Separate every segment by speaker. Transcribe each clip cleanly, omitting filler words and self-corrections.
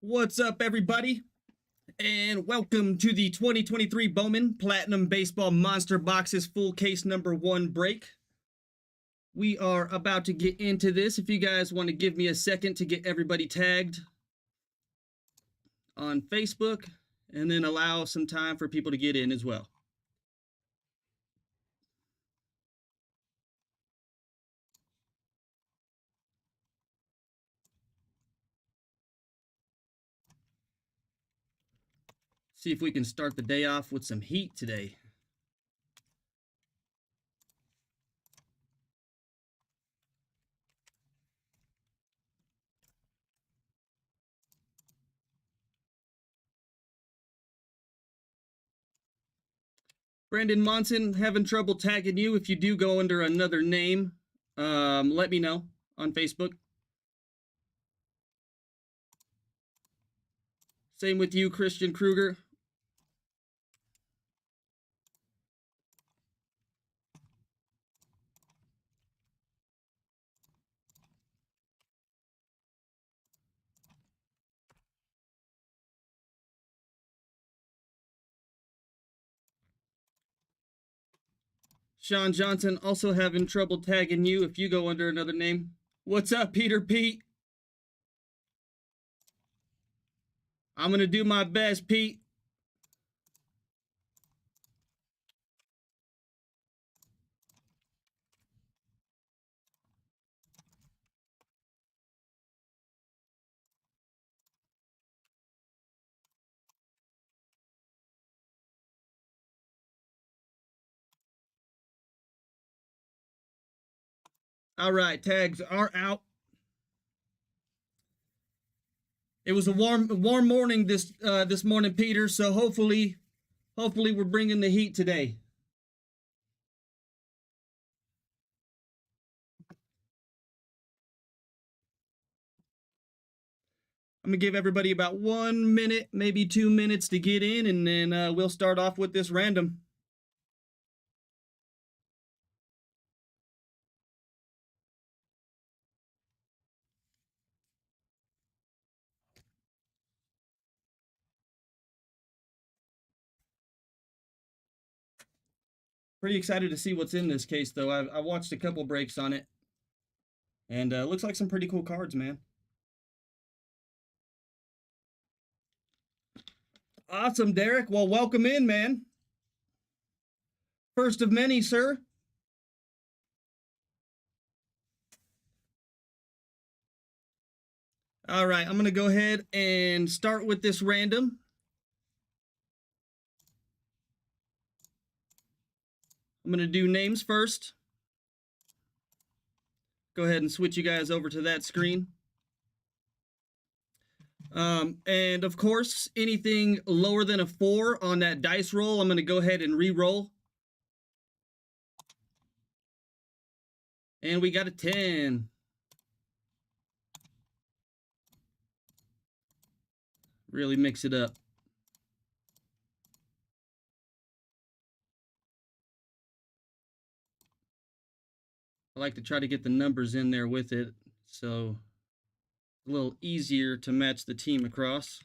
Speaker 1: What's up, everybody? And welcome to the 2023 Bowman Platinum Baseball Monster Boxes full case number 1 break. We are about to get into this. If you guys want to give me a second to get everybody tagged on Facebook, and then allow some time for people to get in as well. See if we can start the day off with some heat today. Brandon Monson, having trouble tagging you. If you do go under another name, let me know on Facebook. Same with you, Christian Kruger. Sean Johnson, also having trouble tagging you if you go under another name. What's up, Peter Pete? I'm going to do my best, Pete. All right, tags are out. It was a warm morning this morning, Peter. So hopefully we're bringing the heat today. I'm gonna give everybody about 1 minute, maybe 2 minutes to get in, and then we'll start off with this random. Pretty excited to see what's in this case, though. I watched a couple breaks on it, and looks like some pretty cool cards, man. Awesome, Derek. Well, welcome in, man. First of many, sir. All right, I'm going to go ahead and start with this random. I'm going to do names first. Go ahead and switch you guys over to that screen. And of course, anything lower than a 4 on that dice roll, I'm going to go ahead and re-roll. And we got a 10. Really mix it up. I like to try to get the numbers in there with it, so a little easier to match the team across.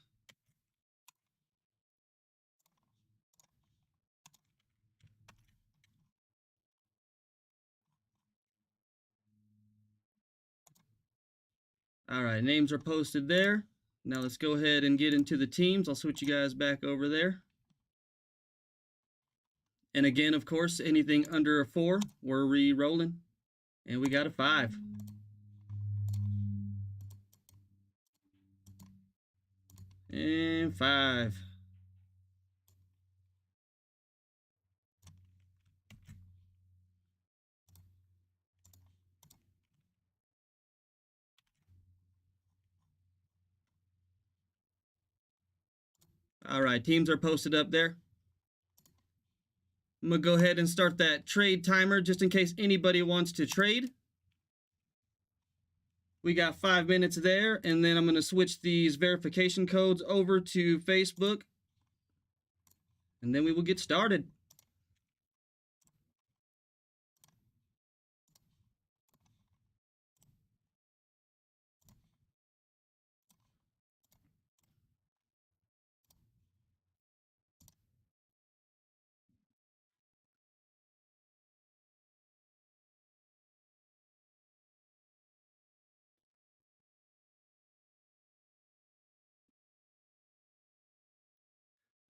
Speaker 1: All right, names are posted there. Now let's go ahead and get into the teams. I'll switch you guys back over there. And again, of course, anything under a 4, we're re-rolling. And we got a 5. And 5. All right, teams are posted up there. I'm going to go ahead and start that trade timer just in case anybody wants to trade. We got 5 minutes there, and then I'm going to switch these verification codes over to Facebook, and then we will get started.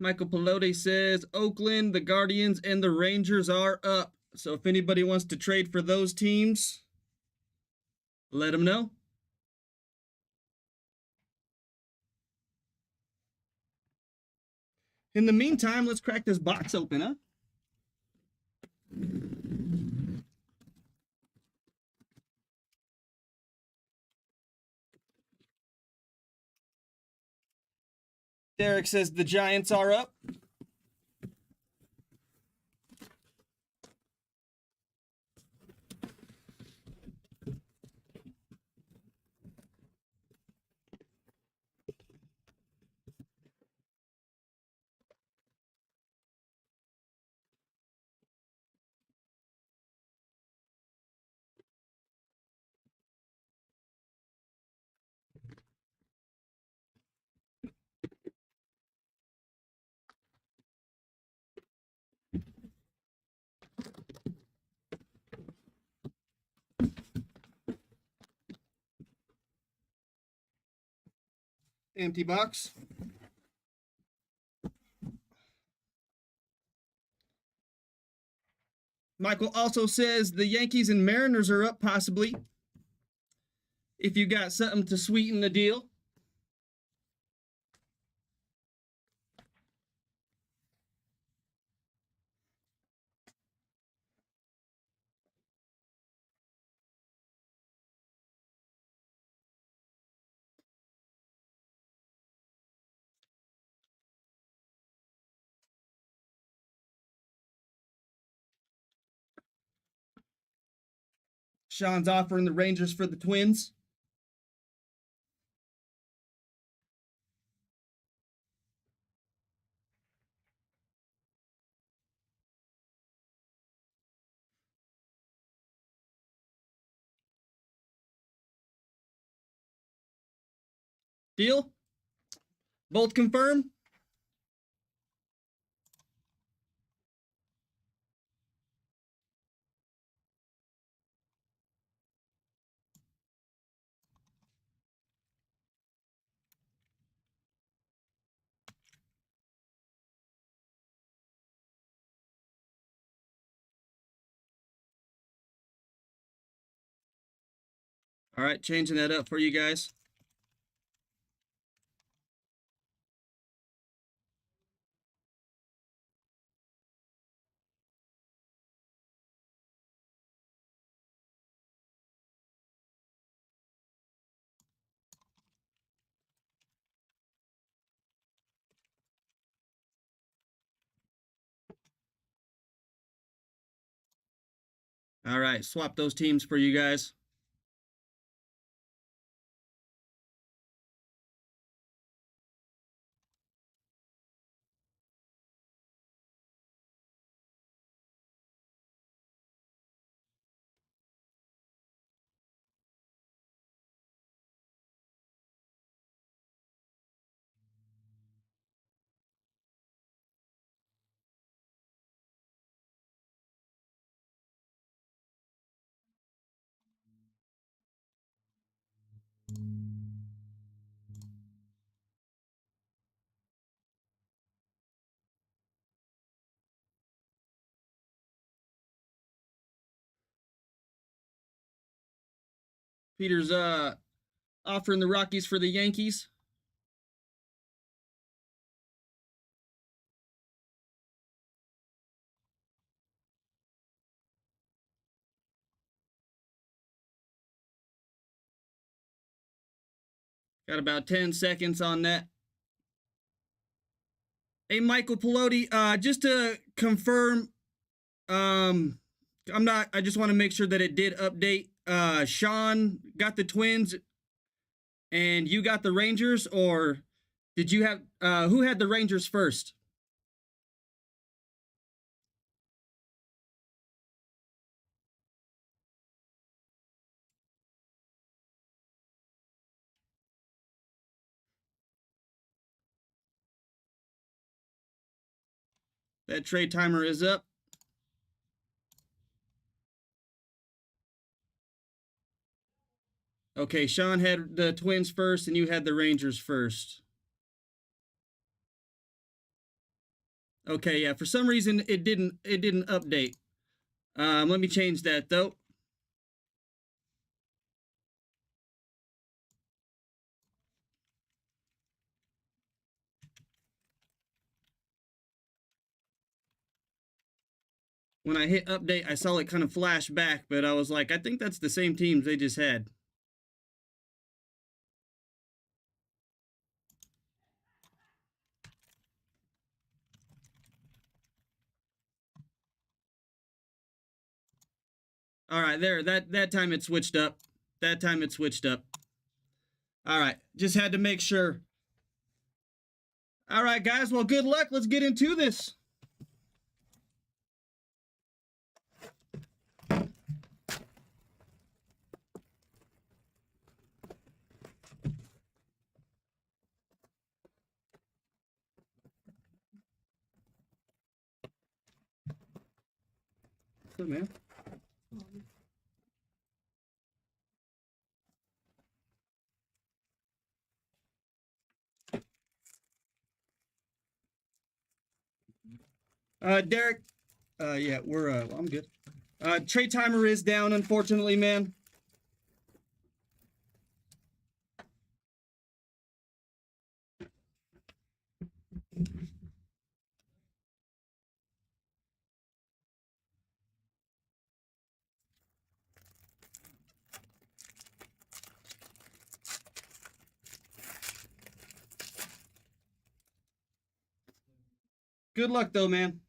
Speaker 1: Michael Pelote says Oakland, the Guardians, and the Rangers are up. So if anybody wants to trade for those teams, let them know. In the meantime, let's crack this box open, huh? Derek says the Giants are up. Empty box. Michael also says the Yankees and Mariners are up, possibly. If you got something to sweeten the deal. Sean's offering the Rangers for the Twins. Deal? Both confirmed? All right, changing that up for you guys. All right, swap those teams for you guys. Peter's offering the Rockies for the Yankees. Got about 10 seconds on that. Hey, Michael Pelote, just to confirm, I just want to make sure that it did update. Sean got the Twins and you got the Rangers, or did you have, who had the Rangers first? That trade timer is up. Okay, Sean had the Twins first and you had the Rangers first. Okay, yeah. For some reason, it didn't update. Let me change that though. When I hit update, I saw it kind of flash back, but I was like, I think that's the same teams they just had. All right, there. That time it switched up. That time it switched up. All right, just had to make sure. All right, guys. Well, good luck. Let's get into this. What's up, man? Derek. Yeah, we're. I'm good. Trade timer is down, unfortunately, man. Good luck, though, man.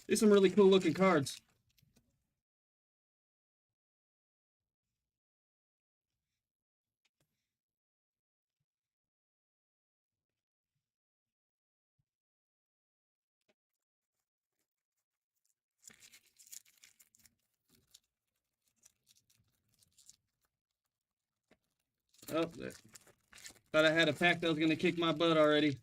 Speaker 1: These some really cool looking cards. Oh, thought I had a pack that was gonna kick my butt already.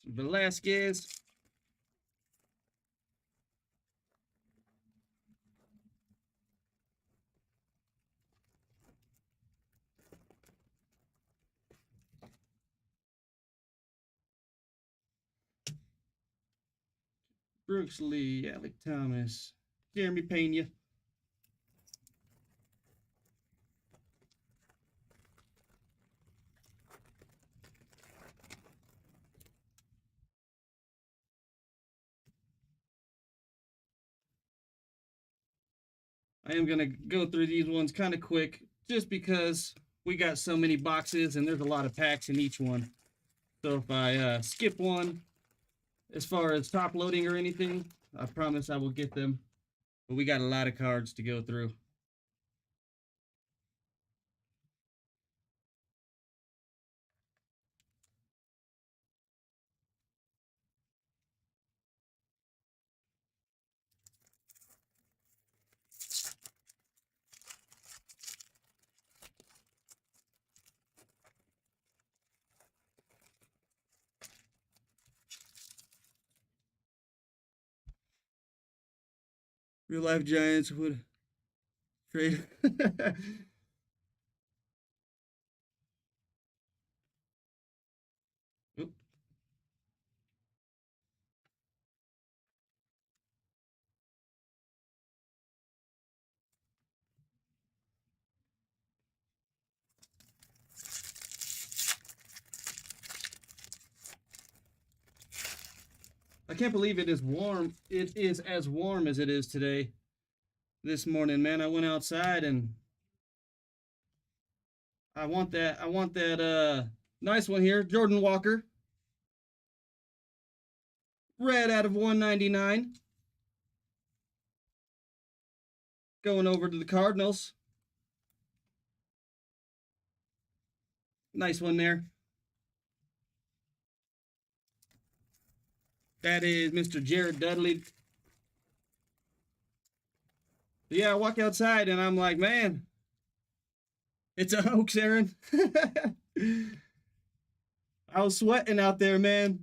Speaker 1: Velasquez. Brooks Lee, Alec Thomas, Jeremy Pena. I am gonna go through these ones kind of quick, just because we got so many boxes and there's a lot of packs in each one. So if I skip one, as far as top loading or anything, I promise I will get them. But we got a lot of cards to go through. Real life Giants would trade. I can't believe it is warm. It is as warm as it is today. This morning, man, I went outside and I want that nice one here. Jordan Walker. Red out of 199. Going over to the Cardinals. Nice one there. That is Mr. Jared Dudley. Yeah, I walk outside and I'm like, man, it's a hoax, Aaron. I was sweating out there, man.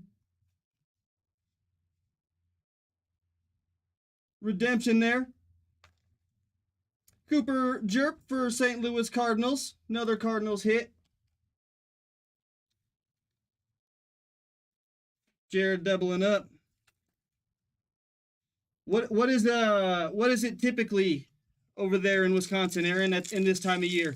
Speaker 1: Redemption there. Cooper Jerp for St. Louis Cardinals. Another Cardinals hit. Jared doubling up. What is it typically over there in Wisconsin, Aaron? That's in this time of year.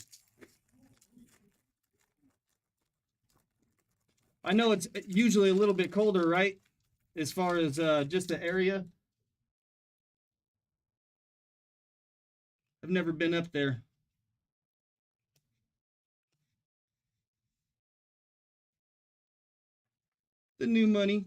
Speaker 1: I know it's usually a little bit colder, right? As far as just the area. I've never been up there. The new money.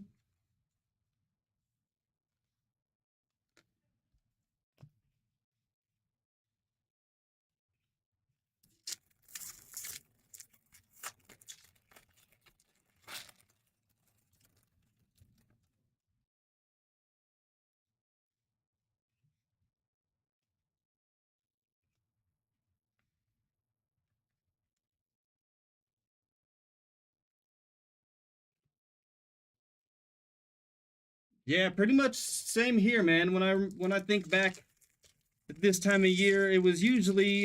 Speaker 1: Yeah, pretty much same here, man. When I think back at this time of year, it was usually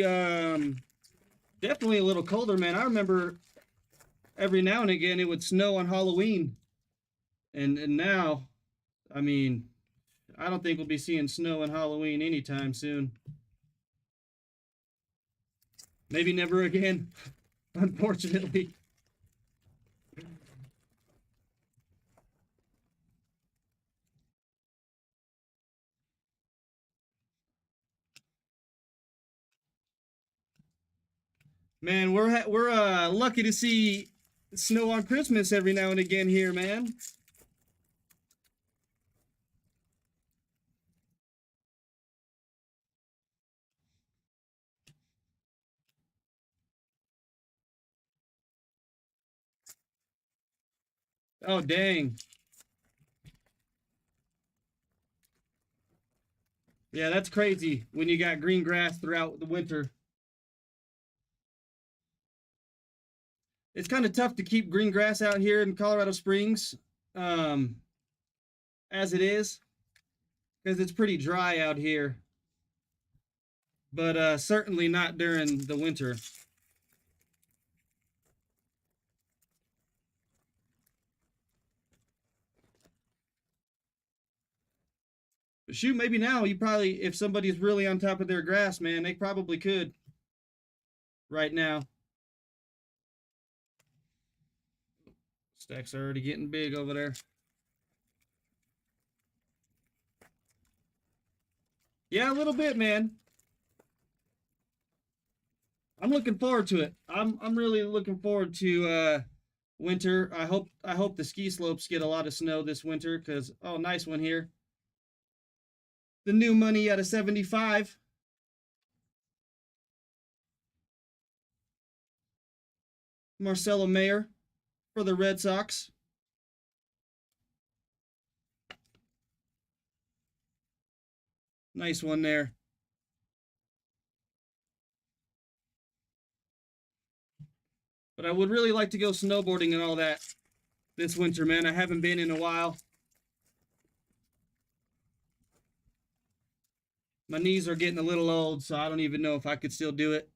Speaker 1: definitely a little colder, man. I remember every now and again it would snow on Halloween, and now, I mean, I don't think we'll be seeing snow on Halloween anytime soon. Maybe never again, unfortunately. Man, we're lucky to see snow on Christmas every now and again here, man. Oh dang. Yeah, that's crazy when you got green grass throughout the winter. It's kind of tough to keep green grass out here in Colorado Springs, um, as it is, because it's pretty dry out here. But certainly not during the winter. But shoot, maybe now you probably, if somebody's really on top of their grass, man, they probably could right now. Stacks are already getting big over there. Yeah, a little bit, man. I'm looking forward to it. I'm really looking forward to winter. I hope the ski slopes get a lot of snow this winter because oh, nice one here. The new money at a 75. Marcelo Mayer for the Red Sox. Nice one there. But I would really like to go snowboarding and all that this winter, man. I haven't been in a while. My knees are getting a little old, so I don't even know if I could still do it.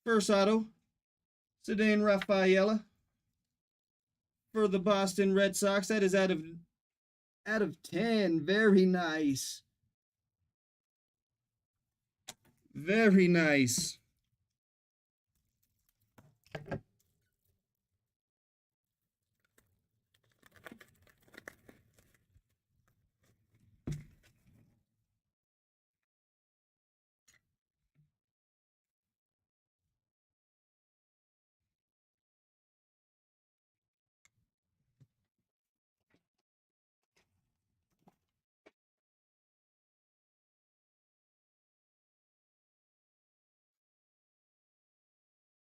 Speaker 1: First auto, Ceddanne Rafaela for the Boston Red Sox. That is out of 10. Very nice. Very nice.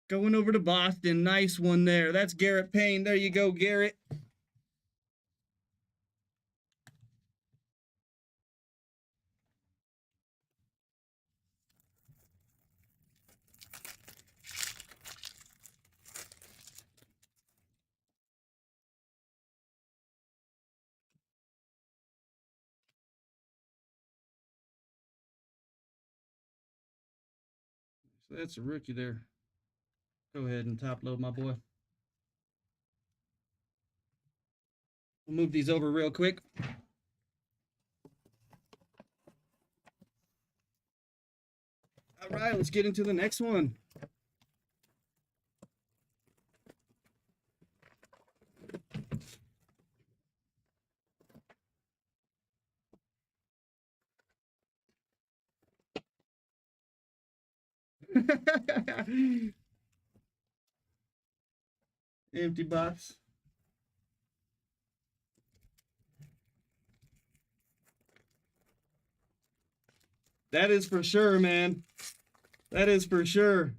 Speaker 1: Going over to Boston. Nice one there. That's Garrett Payne. There you go, Garrett. So that's a rookie there. Go ahead and top load, my boy. We'll move these over real quick. All right, let's get into the next one. Empty box. That is for sure, man. That is for sure.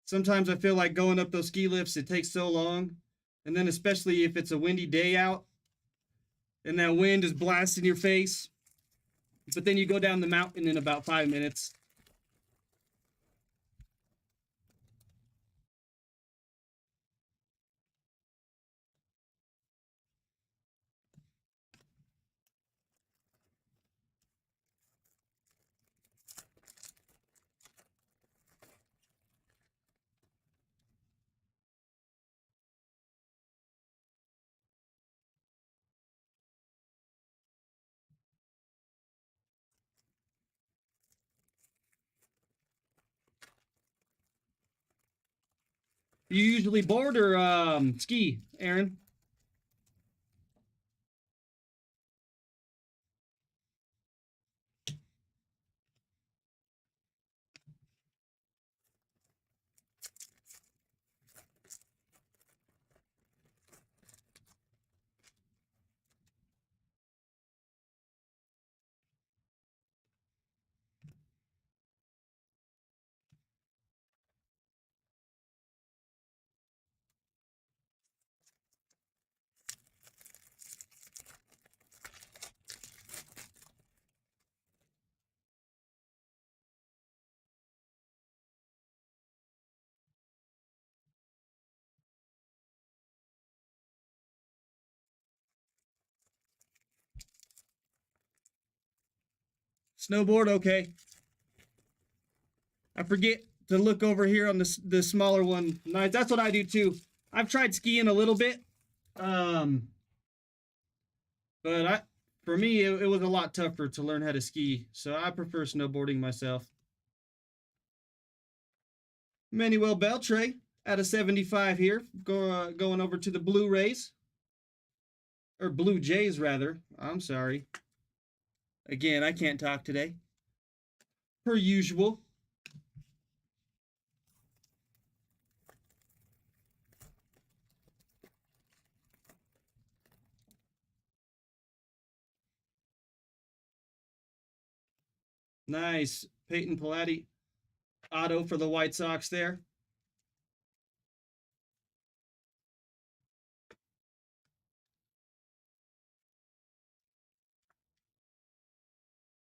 Speaker 1: Sometimes I feel like going up those ski lifts, it takes so long. And then especially if it's a windy day out and that wind is blasting your face. But then you go down the mountain in about 5 minutes. You usually board or ski, Aaron? Snowboard, okay. I forget to look over here on the smaller one. Nice. That's what I do too. I've tried skiing a little bit, um, but for me it was a lot tougher to learn how to ski, so I prefer snowboarding myself. Manuel Beltre at a 75 here, going over to the Blu-rays or Blue Jays rather. I'm sorry. Again, I can't talk today. Per usual. Nice. Peyton Pilati auto for the White Sox there.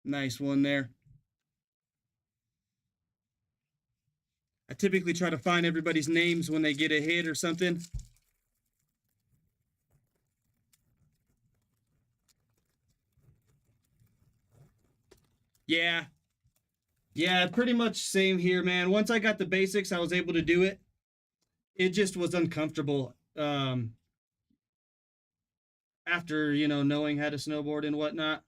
Speaker 1: Nice one there. I typically try to find everybody's names when they get a hit or something. Yeah. Yeah, pretty much same here, man. Once I got the basics, I was able to do it. It just was uncomfortable after, knowing how to snowboard and whatnot.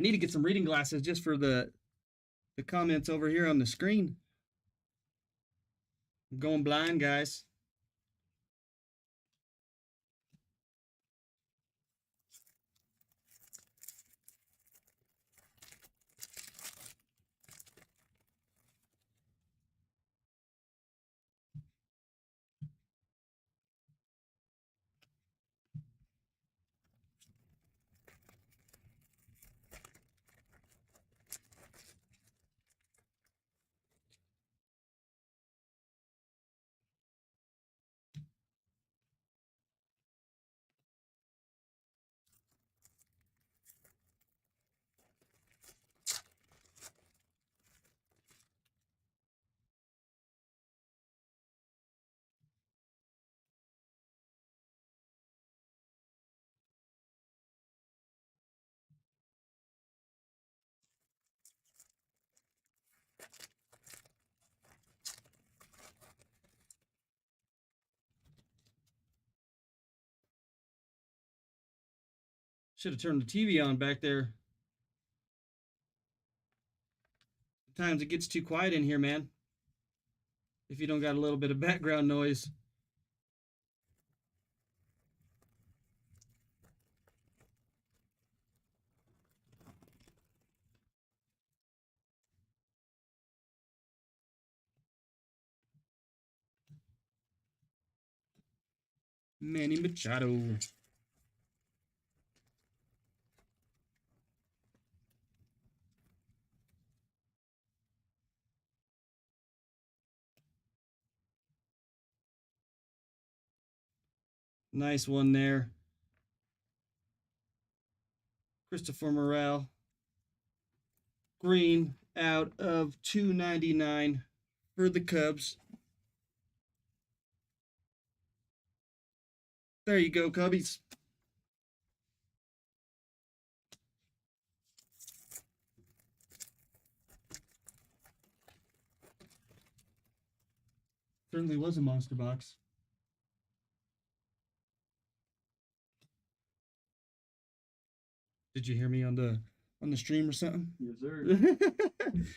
Speaker 1: I need to get some reading glasses just for the comments over here on the screen. I'm going blind, guys. Should have turned the TV on back there. Sometimes it gets too quiet in here, man. If you don't got a little bit of background noise. Manny Machado. Nice one there. Christopher Morel. Green out of 299 for the Cubs. There you go, Cubbies. Certainly was a monster box. Did you hear me on the stream or something?
Speaker 2: Yes, sir.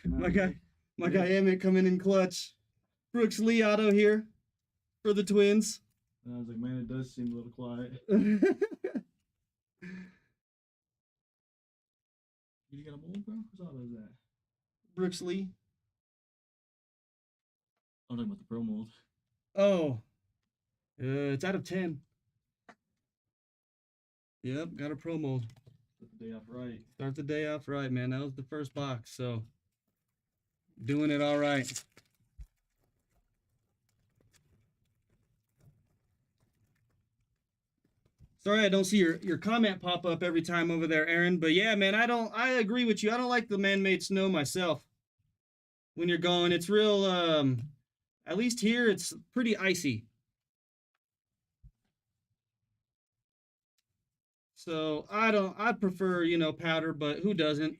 Speaker 1: my guy Emmett coming in clutch. Brooks Lee auto here for the Twins.
Speaker 2: I was like, man, it does seem a little quiet. You got a mold, bro? Whose auto is that?
Speaker 1: Brooks Lee.
Speaker 2: I'm talking about the pro mold.
Speaker 1: Oh. It's out of 10. Yep, got a pro mold.
Speaker 2: Start the day off right.
Speaker 1: Start the day off right, man. That was the first box, so doing it all right. Sorry I don't see your comment pop up every time over there, Aaron. But yeah, man, I agree with you. I don't like the man-made snow myself. When you're going, it's real at least here it's pretty icy. So I prefer, powder, but who doesn't?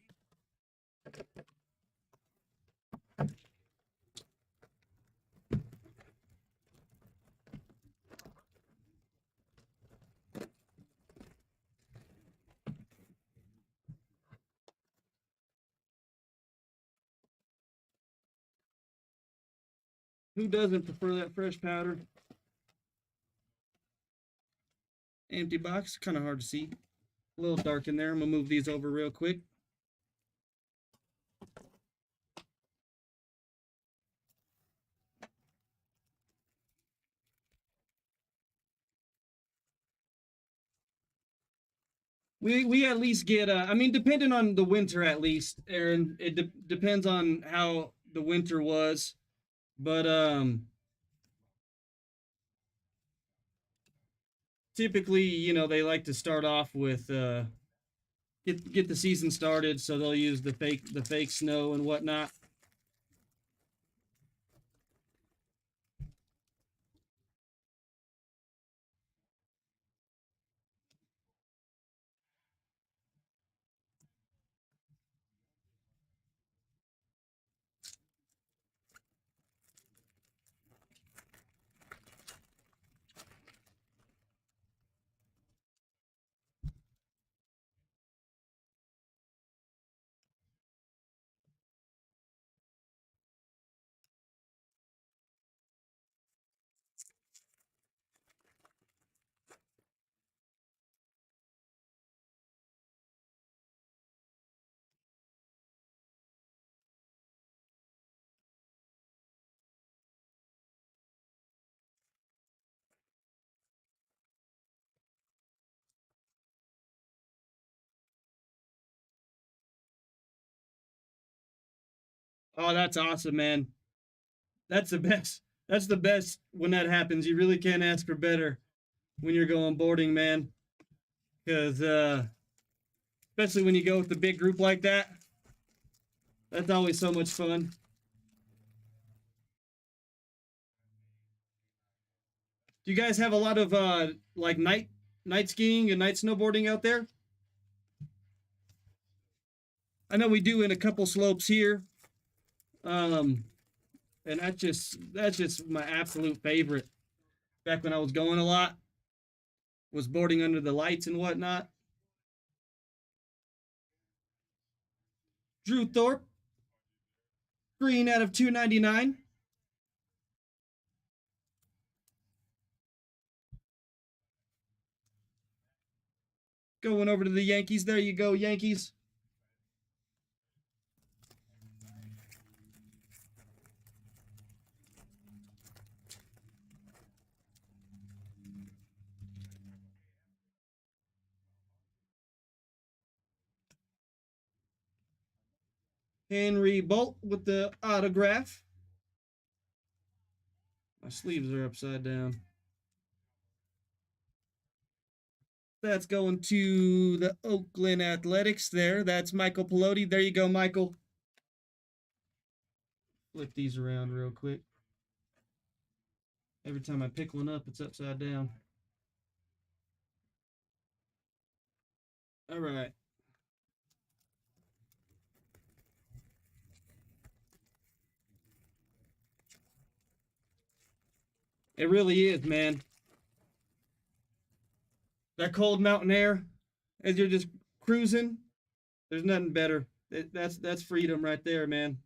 Speaker 1: Who doesn't prefer that fresh powder? Empty box, kind of hard to see. A little dark in there. I'm gonna move these over real quick. We at least get I mean, depending on the winter, at least, Aaron, it depends on how the winter was, but typically, they like to start off with get the season started, so they'll use the fake snow and whatnot. Oh, that's awesome, man. That's the best. That's the best when that happens. You really can't ask for better when you're going boarding, man. Because especially when you go with a big group like that, that's always so much fun. Do you guys have a lot of like night skiing and night snowboarding out there? I know we do in a couple slopes here. Um, and that's just my absolute favorite. Back when I was going a lot, was boarding under the lights and whatnot. Drew Thorpe, green out of 299. Going over to the Yankees. There you go, Yankees. Henry Bolt with the autograph. My sleeves are upside down. That's going to the Oakland Athletics there. That's Michael Pelote. There you go, Michael. Flip these around real quick. Every time I pick one up, it's upside down. All right. It really is, man. That cold mountain air as you're just cruising, there's nothing better. That's freedom right there, man.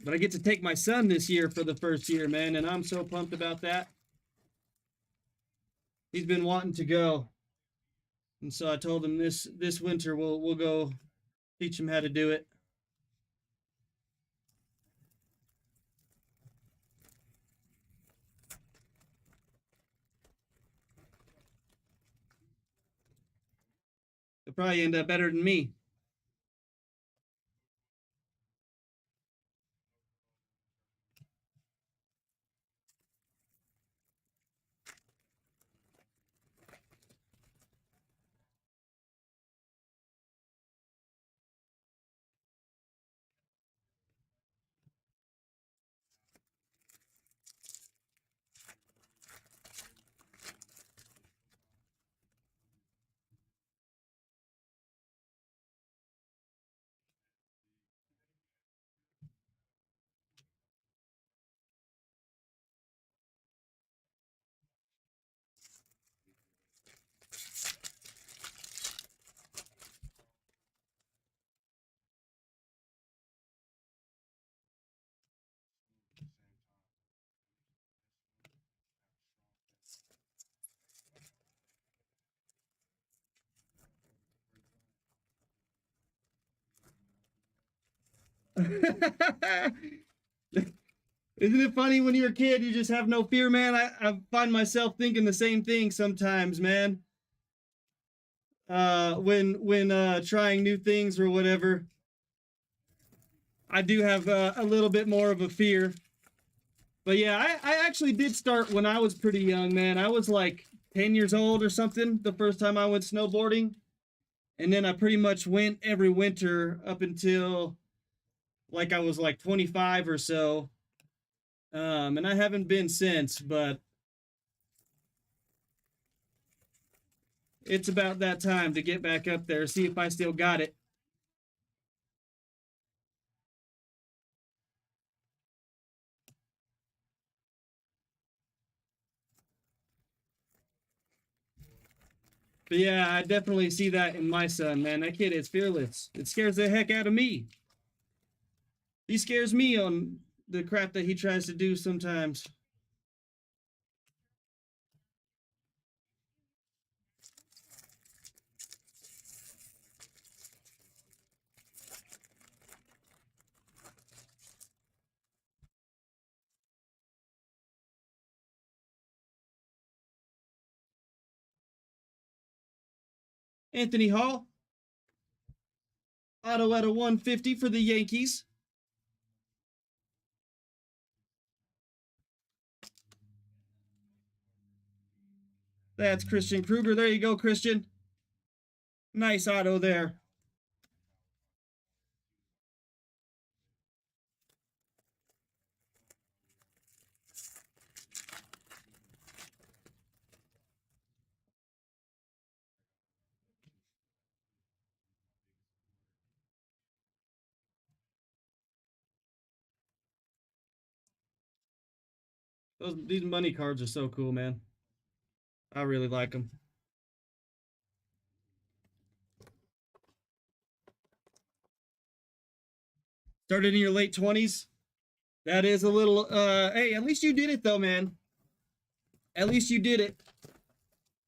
Speaker 1: But I get to take my son this year for the first year, man, and I'm so pumped about that. He's been wanting to go, and so I told him this winter we'll go teach him how to do it. He'll probably end up better than me. Isn't it funny when you're a kid, you just have no fear, man? I find myself thinking the same thing sometimes, man. When trying new things or whatever, I do have a little bit more of a fear. But yeah, I actually did start when I was pretty young, man. I was like 10 years old or something the first time I went snowboarding. And then I pretty much went every winter up until like I was like 25 or so. And I haven't been since, but it's about that time to get back up there, see if I still got it. But yeah, I definitely see that in my son, man. That kid is fearless. It scares the heck out of me. He scares me on the crap that he tries to do sometimes. Anthony Hall. Auto at a 150 for the Yankees. That's Christian Kruger. There you go, Christian. Nice auto there. These money cards are so cool, man. I really like them. Started in your late 20s. That is a little hey, at least you did it though, man. At least you did it.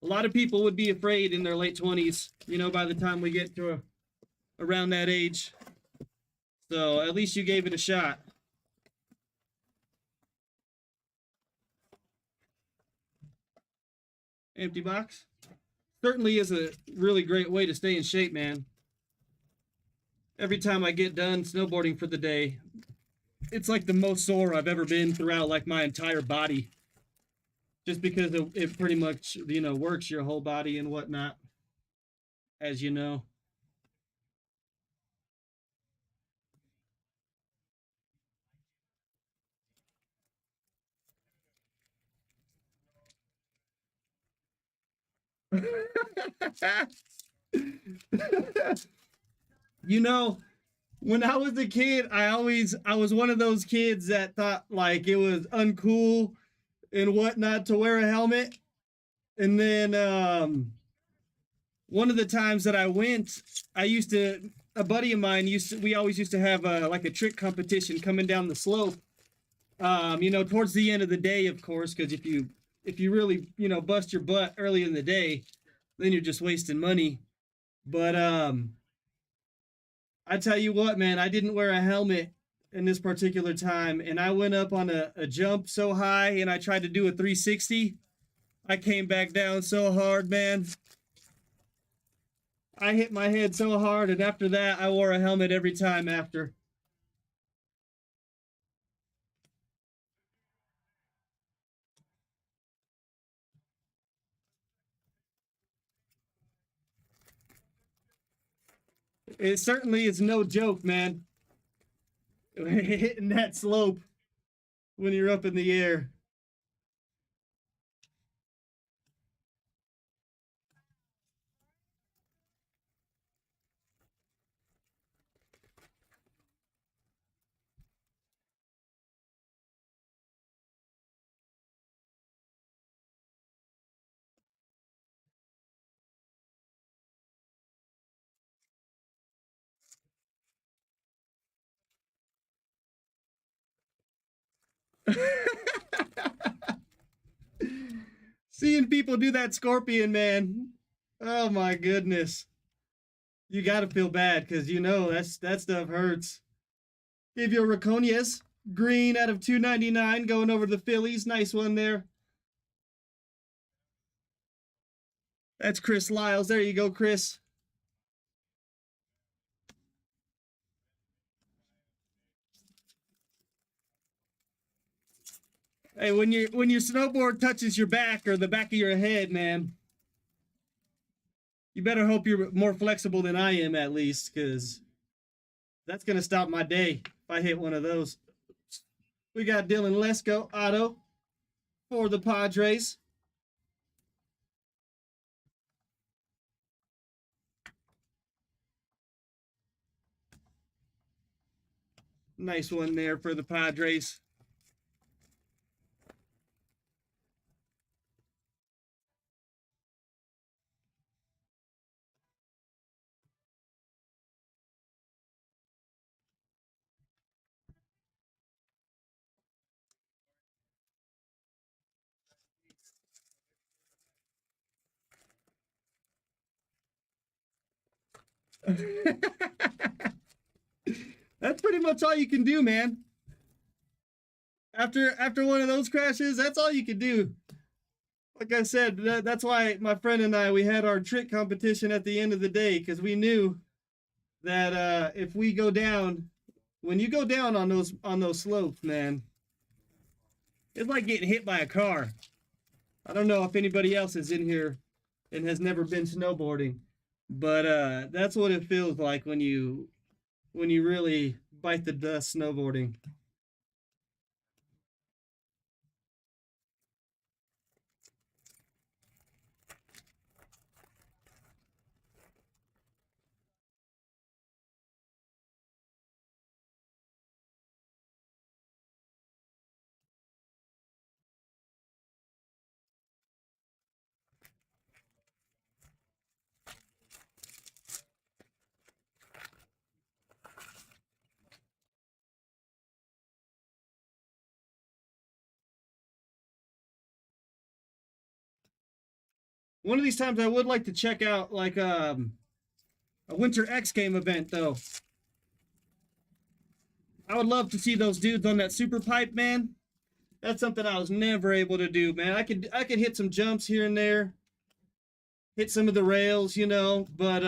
Speaker 1: A lot of people would be afraid in their late 20s, you know, by the time we get to around that age. So, at least you gave it a shot. Empty box. Certainly is a really great way to stay in shape, man. Every time I get done snowboarding for the day, it's like the most sore I've ever been throughout like my entire body. Just because it pretty much, you know, works your whole body and whatnot, as you know. You know, when I was a kid, I was one of those kids that thought like it was uncool and whatnot to wear a helmet. And then one of the times that I went, a buddy of mine we always used to have like a trick competition coming down the slope. You know, towards the end of the day, of course, because if you really, you know, bust your butt early in the day, then you're just wasting money. But I tell you what, man, I didn't wear a helmet in this particular time, and I went up on a jump so high, and I tried to do a 360. I came back down so hard, man. I hit my head so hard, and after that, I wore a helmet every time after. It certainly is no joke, man. Hitting that slope when you're up in the air. Seeing people do that scorpion, man. Oh my goodness. You gotta feel bad because you know that stuff hurts. Give you a Raconius. Green out of 299 going over to the Phillies. Nice one there. That's Chris Lyles. There you go, Chris. Hey, when your snowboard touches your back or the back of your head, man, you better hope you're more flexible than I am at least, because that's gonna stop my day if I hit one of those. We got Dylan Lesko auto for the Padres. Nice one there for the Padres. That's pretty much all you can do, man. After one of those crashes, that's all you can do. like I said, that's why my friend and I, we had our trick competition at the end of the day, because we knew that if we go down, when you go down on those slopes, man, it's like getting hit by a car. I don't know if anybody else is in here and has never been snowboarding, but that's what it feels like when you really bite the dust snowboarding. One of these times I would like to check out like a Winter X Game event though. I would love to see those dudes on that super pipe, man. That's something I was never able to do, man. I could hit some jumps here and there, hit some of the rails, but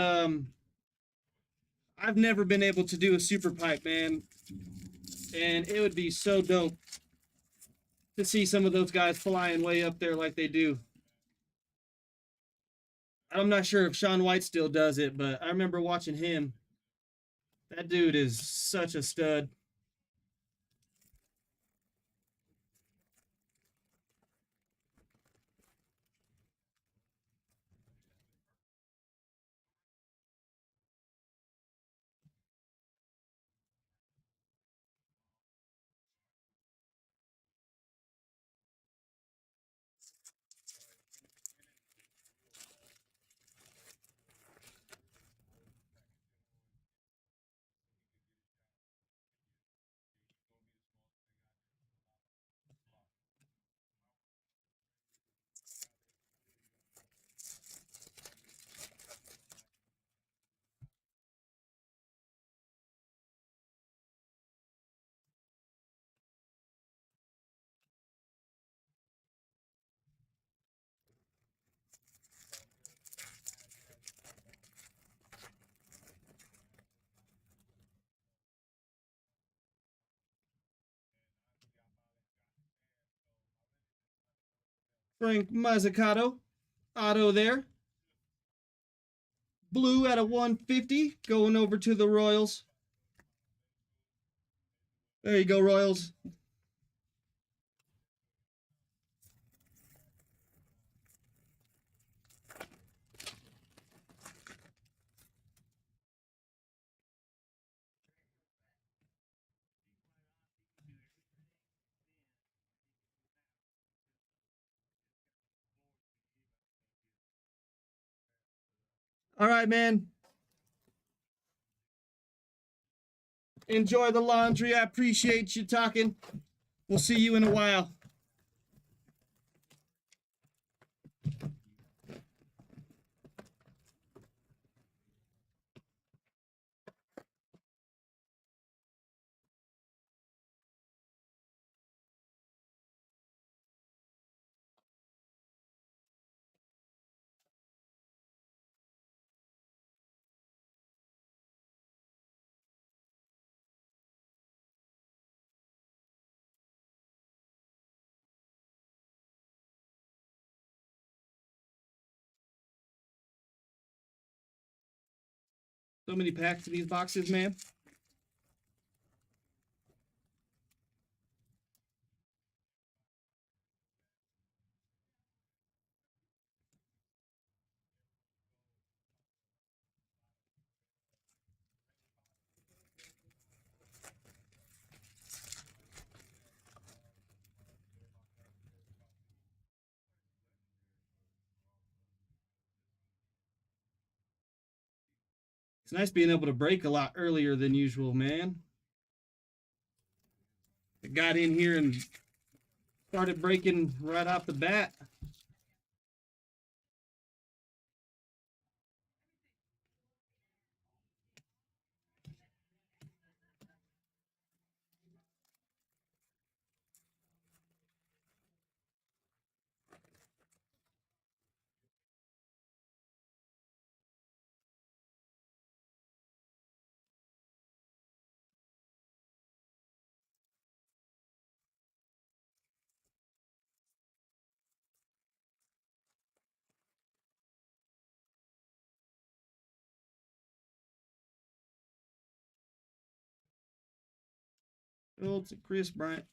Speaker 1: I've never been able to do a super pipe, man. And it would be so dope to see some of those guys flying way up there like they do. I'm not sure if Sean White still does it, but I remember watching him. That dude is such a stud. Frank Mazzucato, auto there. Blue at a 150, going over to the Royals. There you go, Royals. All right, man. Enjoy the laundry. I appreciate you talking. We'll see you in a while. So many packs of these boxes, man. It's nice being able to break a lot earlier than usual, man. I got in here and started breaking right off the bat. Oh, it's a Chris Bryant.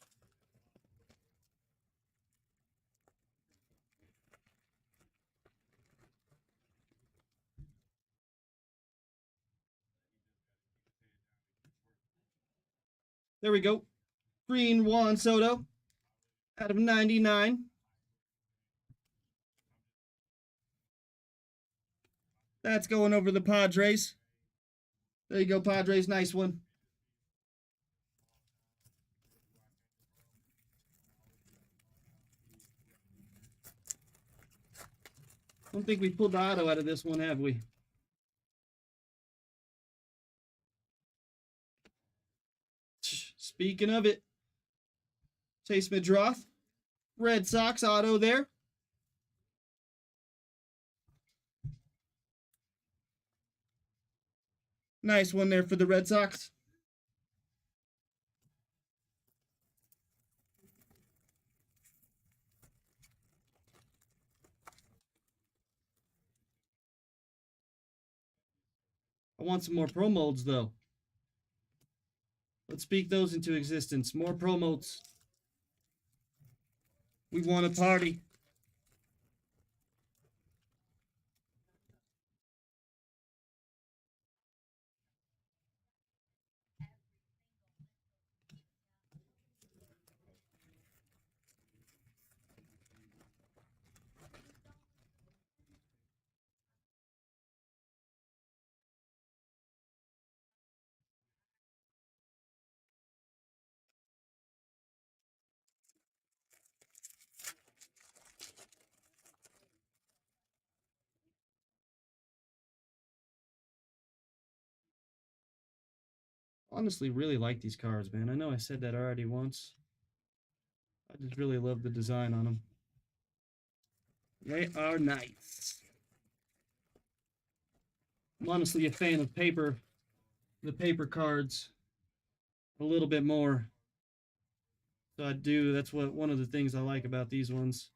Speaker 1: There we go. Green Juan Soto out of 99. That's going over the Padres. There you go, Padres. Nice one. I don't think we pulled the auto out of this one, have we? Speaking of it, Chase Madroth, Red Sox auto there. Nice one there for the Red Sox. I want some more pro molds, though. Let's speak those into existence. More pro molds. We want a party. Honestly, really like these cards, man. I know I said that already once. I just really love the design on them. They are nice. I'm honestly a fan of the paper cards, a little bit more. So that's one of the things I like about these ones.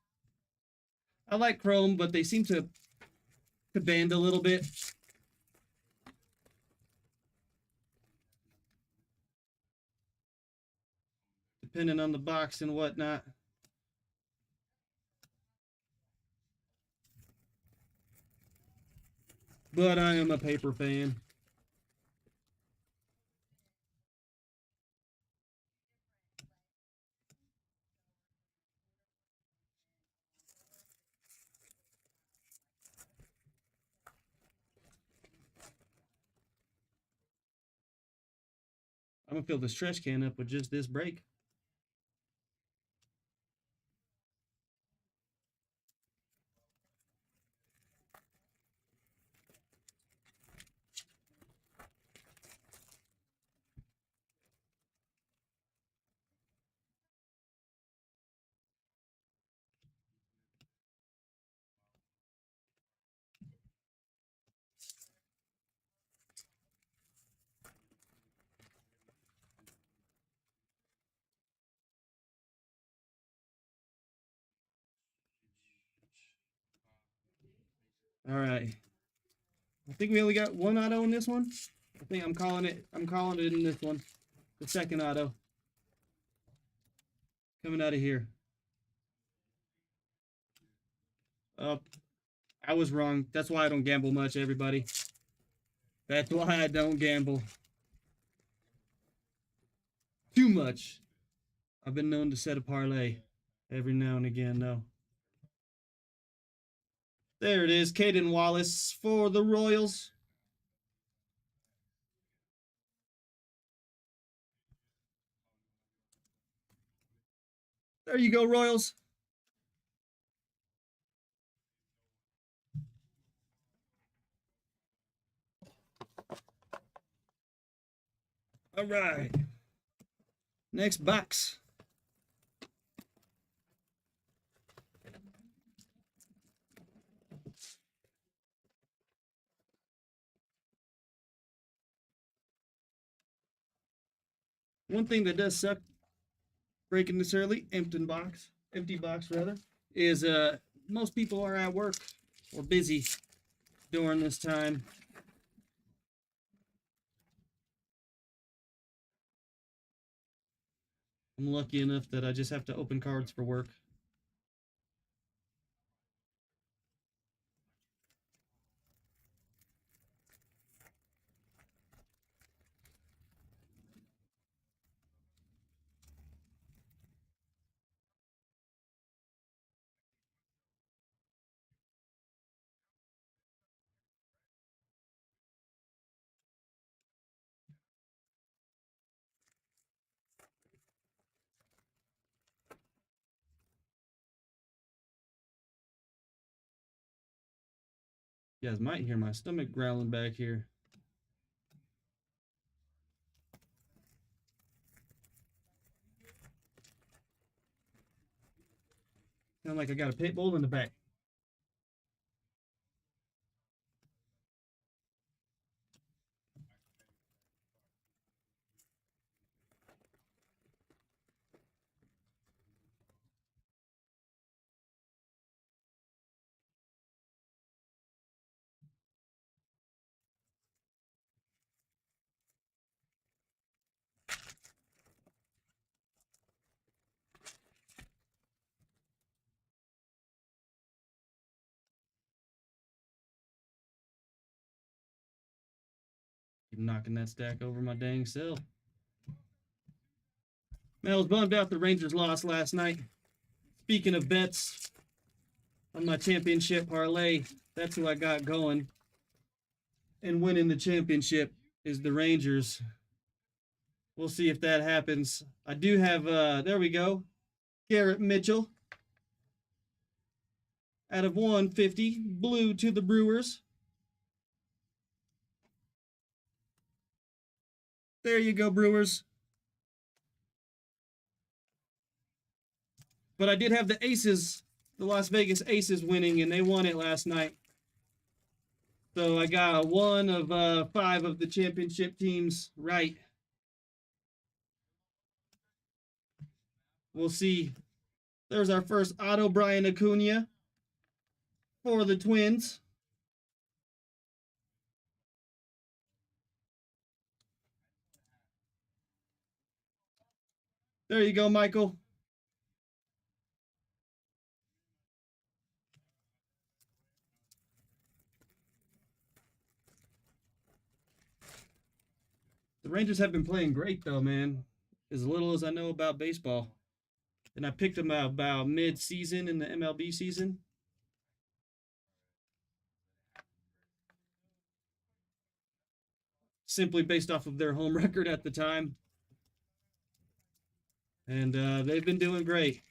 Speaker 1: I like chrome, but they seem to bend a little bit. Depending on the box and whatnot. But I am a paper fan. I'm gonna fill this trash can up with just this break. All right. I think we only got one auto in this one. I think I'm calling it in this one. The second auto. Coming out of here. I was wrong. That's why I don't gamble much, everybody. That's why I don't gamble too much. I've been known to set a parlay every now and again, though. There it is. Caden Wallace for the Royals. There you go, Royals. All right. Next box. One thing that does suck breaking this early, empty box rather, is most people are at work or busy during this time. I'm lucky enough that I just have to open cards for work. You guys might hear my stomach growling back here. Sound like I got a pit bull in the back. Keep knocking that stack over my dang self. Man, I was bummed out the Rangers lost last night. Speaking of bets on my championship parlay, that's who I got going. And winning the championship is the Rangers. We'll see if that happens. I do have, there we go, Garrett Mitchell. Out of 150, blue to the Brewers. There you go, Brewers. But I did have the Aces, the Las Vegas Aces winning, and they won it last night. So I got 1 of 5 of the championship teams right. We'll see. There's our first auto, Brian Acuna for the Twins. There you go, Michael. The Rangers have been playing great, though, man. As little as I know about baseball. And I picked them about mid-season in the MLB season. Simply based off of their home record at the time. And they've been doing great.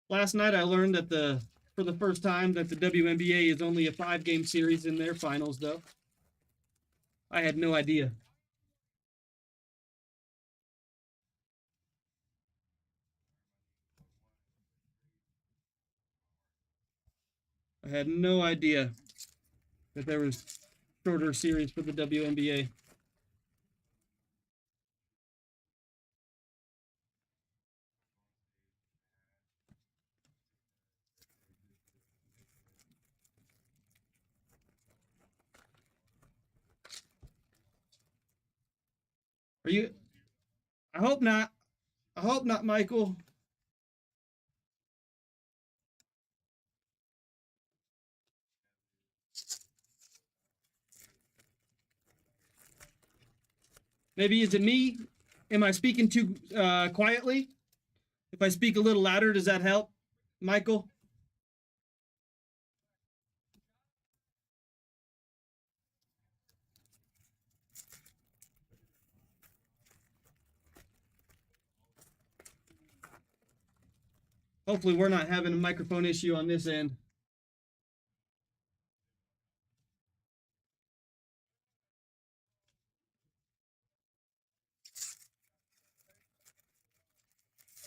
Speaker 1: Last night I learned that for the first time that the WNBA is only a 5-game series in their finals, though. I had no idea. I had no idea that there was shorter series for the WNBA. Are you? I hope not. I hope not, Michael. Maybe is it me? Am I speaking too quietly? If I speak a little louder, does that help, Michael? Hopefully we're not having a microphone issue on this end.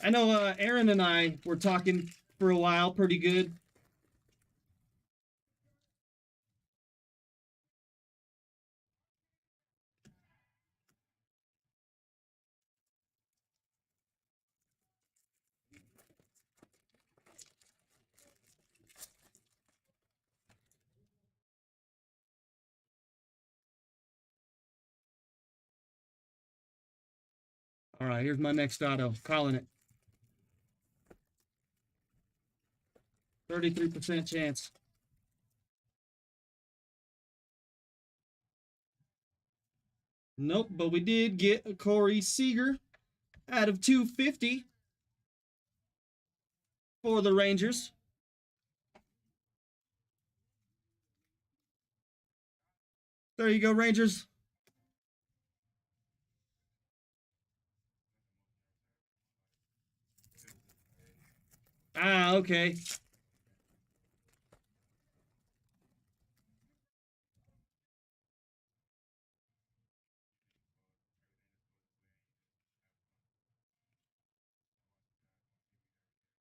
Speaker 1: I know Aaron and I were talking for a while pretty good. All right, here's my next auto. Calling it. 33% chance. Nope, but we did get a Corey Seager out of 250 for the Rangers. There you go, Rangers. Ah, okay.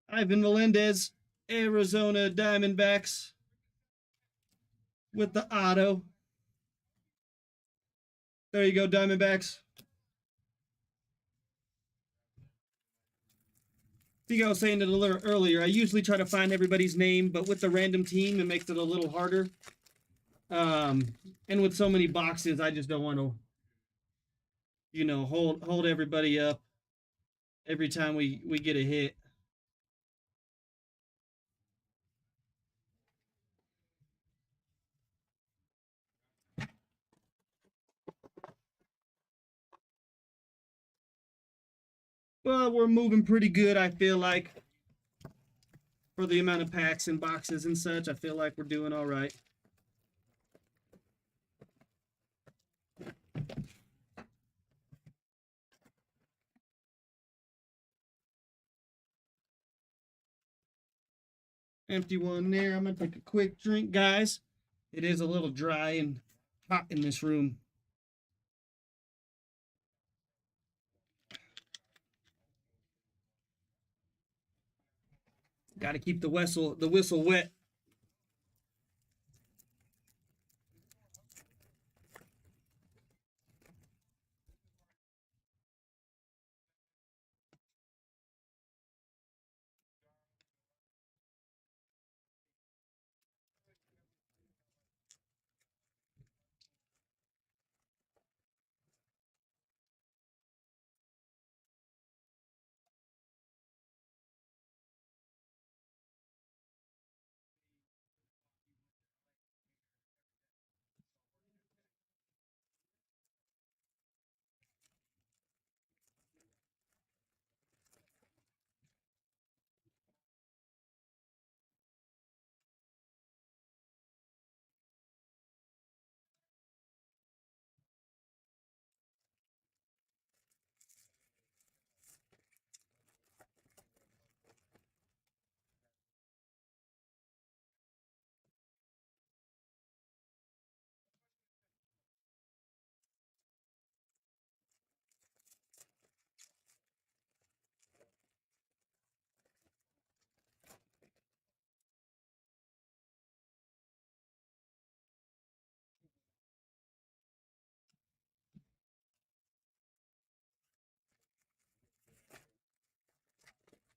Speaker 1: Ivan Melendez, Arizona Diamondbacks with the auto. There you go, Diamondbacks. I think I was saying it a little earlier. I usually try to find everybody's name, but with the random team, it makes it a little harder. And with so many boxes, I just don't want to, hold everybody up every time we get a hit. Well, we're moving pretty good, I feel like. For the amount of packs and boxes and such, I feel like we're doing all right. Empty one there. I'm going to take a quick drink, guys. It is a little dry and hot in this room. Got to keep the whistle wet.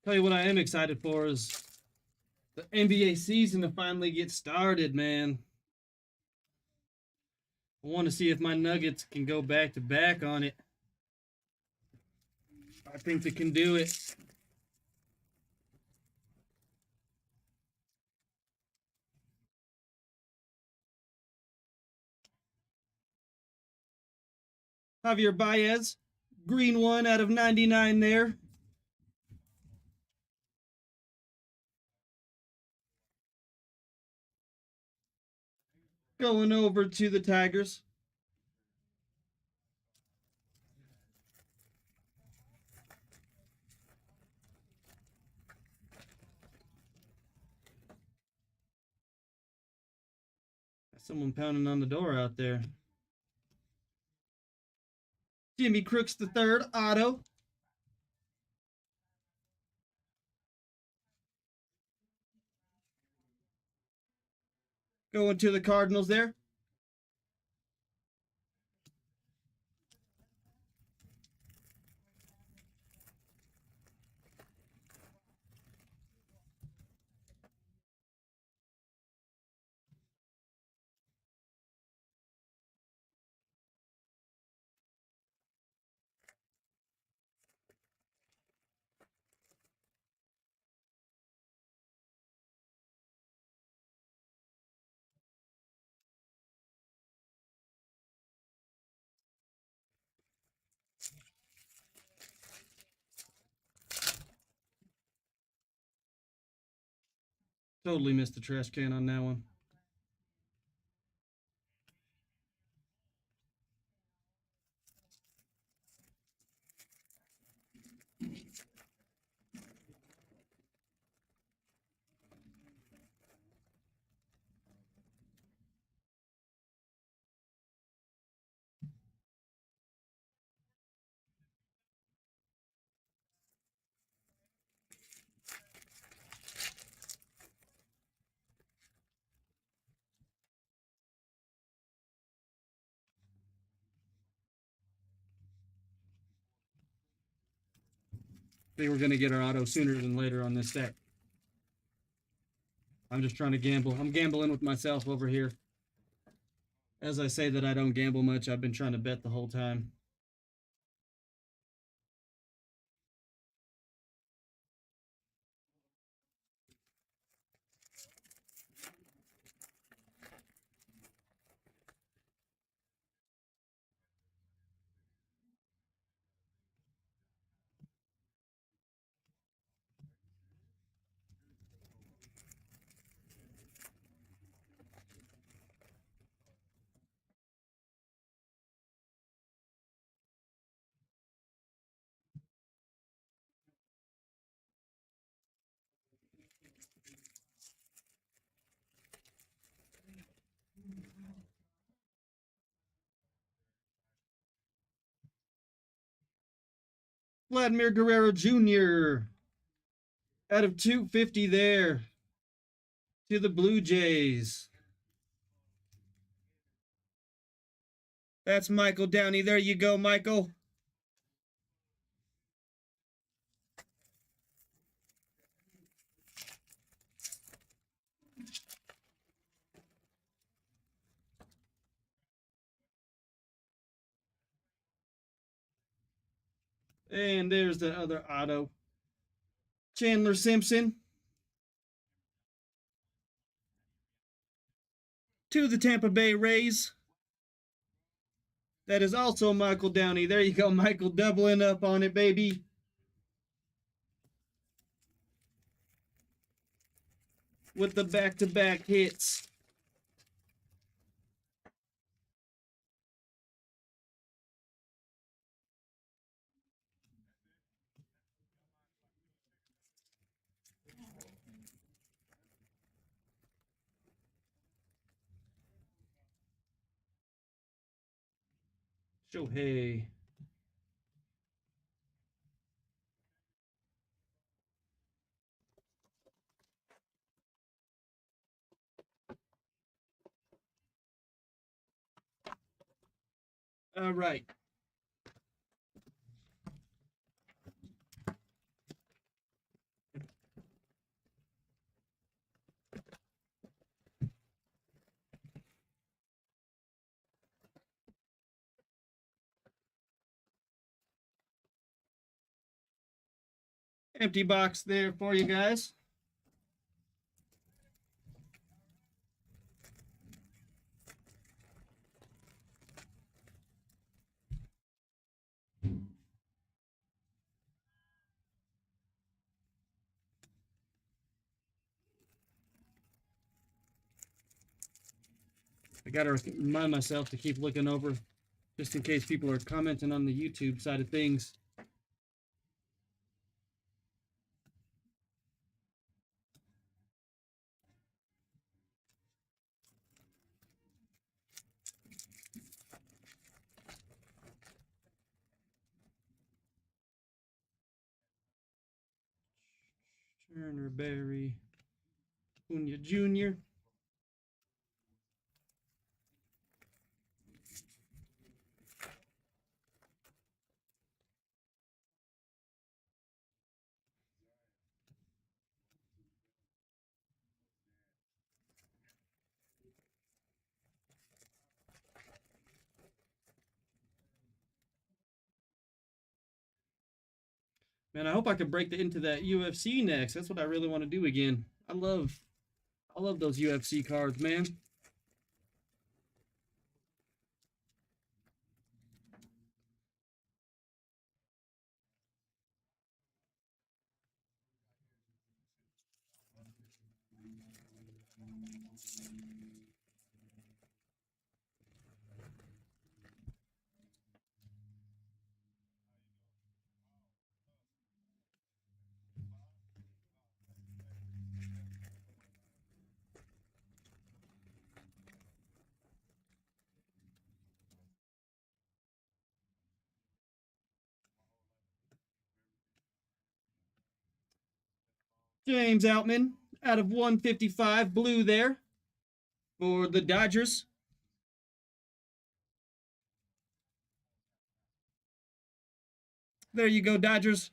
Speaker 1: Tell you what I am excited for is the NBA season to finally get started, man. I want to see if my Nuggets can go back to back on it. I think they can do it. Javier Baez, green one out of 99 there. Going over to the Tigers. Someone pounding on the door out there. Jimmy Crooks the third, auto. Going to the Cardinals there. Totally missed the trash can on that one. I think we're going to get our auto sooner than later on this stack. I'm just trying to gamble. I'm gambling with myself over here. As I say that I don't gamble much, I've been trying to bet the whole time. Vladimir Guerrero Jr. out of 250 there to the Blue Jays. That's Michael Downey. There you go, Michael. And there's the other auto. Chandler Simpson to the Tampa Bay Rays. That is also Michael Downey. There you go, Michael, doubling up on it, baby. With the back-to-back hits. Shohei. All right. Empty box there for you guys. I got to remind myself to keep looking over just in case people are commenting on the YouTube side of things. Turner, Berry, Cunha Jr. Man, I hope I can break into that UFC next. That's what I really want to do again. I love those UFC cards, man. James Outman out of 155, blue there for the Dodgers. There you go, Dodgers.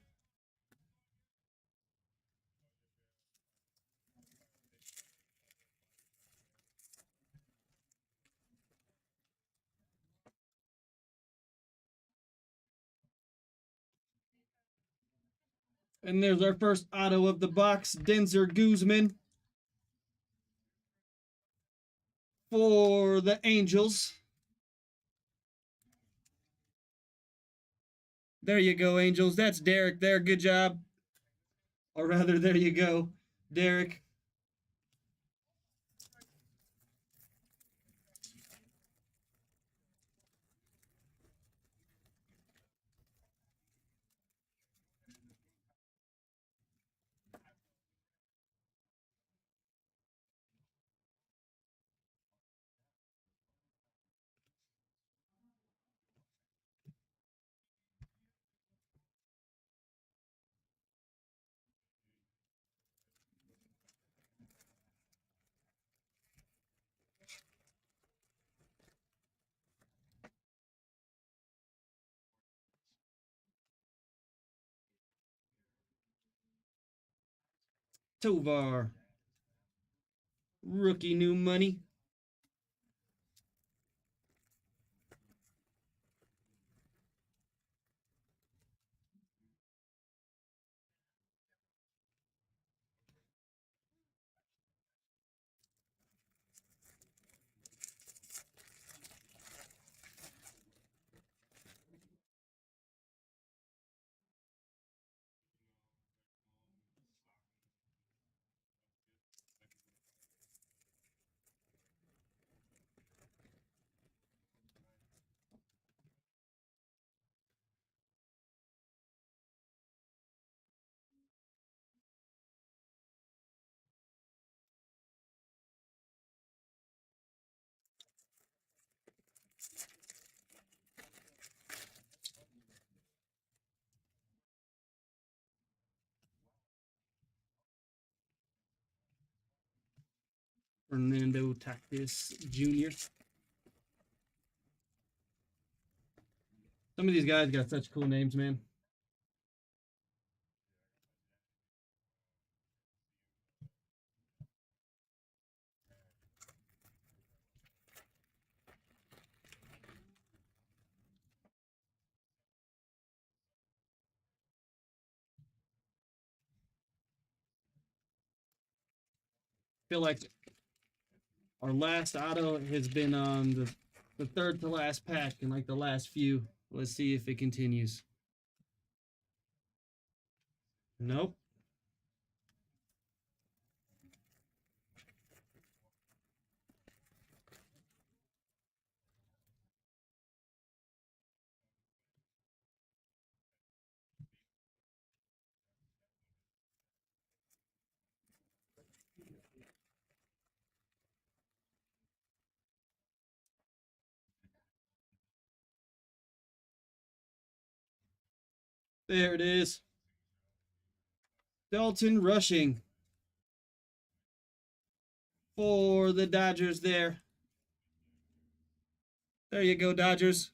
Speaker 1: And there's our first auto of the box, Denzer Guzman for the Angels. There you go, Angels. That's Derek there. Good job. Or rather, there you go, Derek. Tovar. Rookie new money. Fernando Tatis Jr. Some of these guys got such cool names, man. Feel like our last auto has been on the third to last pack in like the last few. Let's see if it continues. Nope. There it is. Dalton Rushing for the Dodgers there. There you go, Dodgers.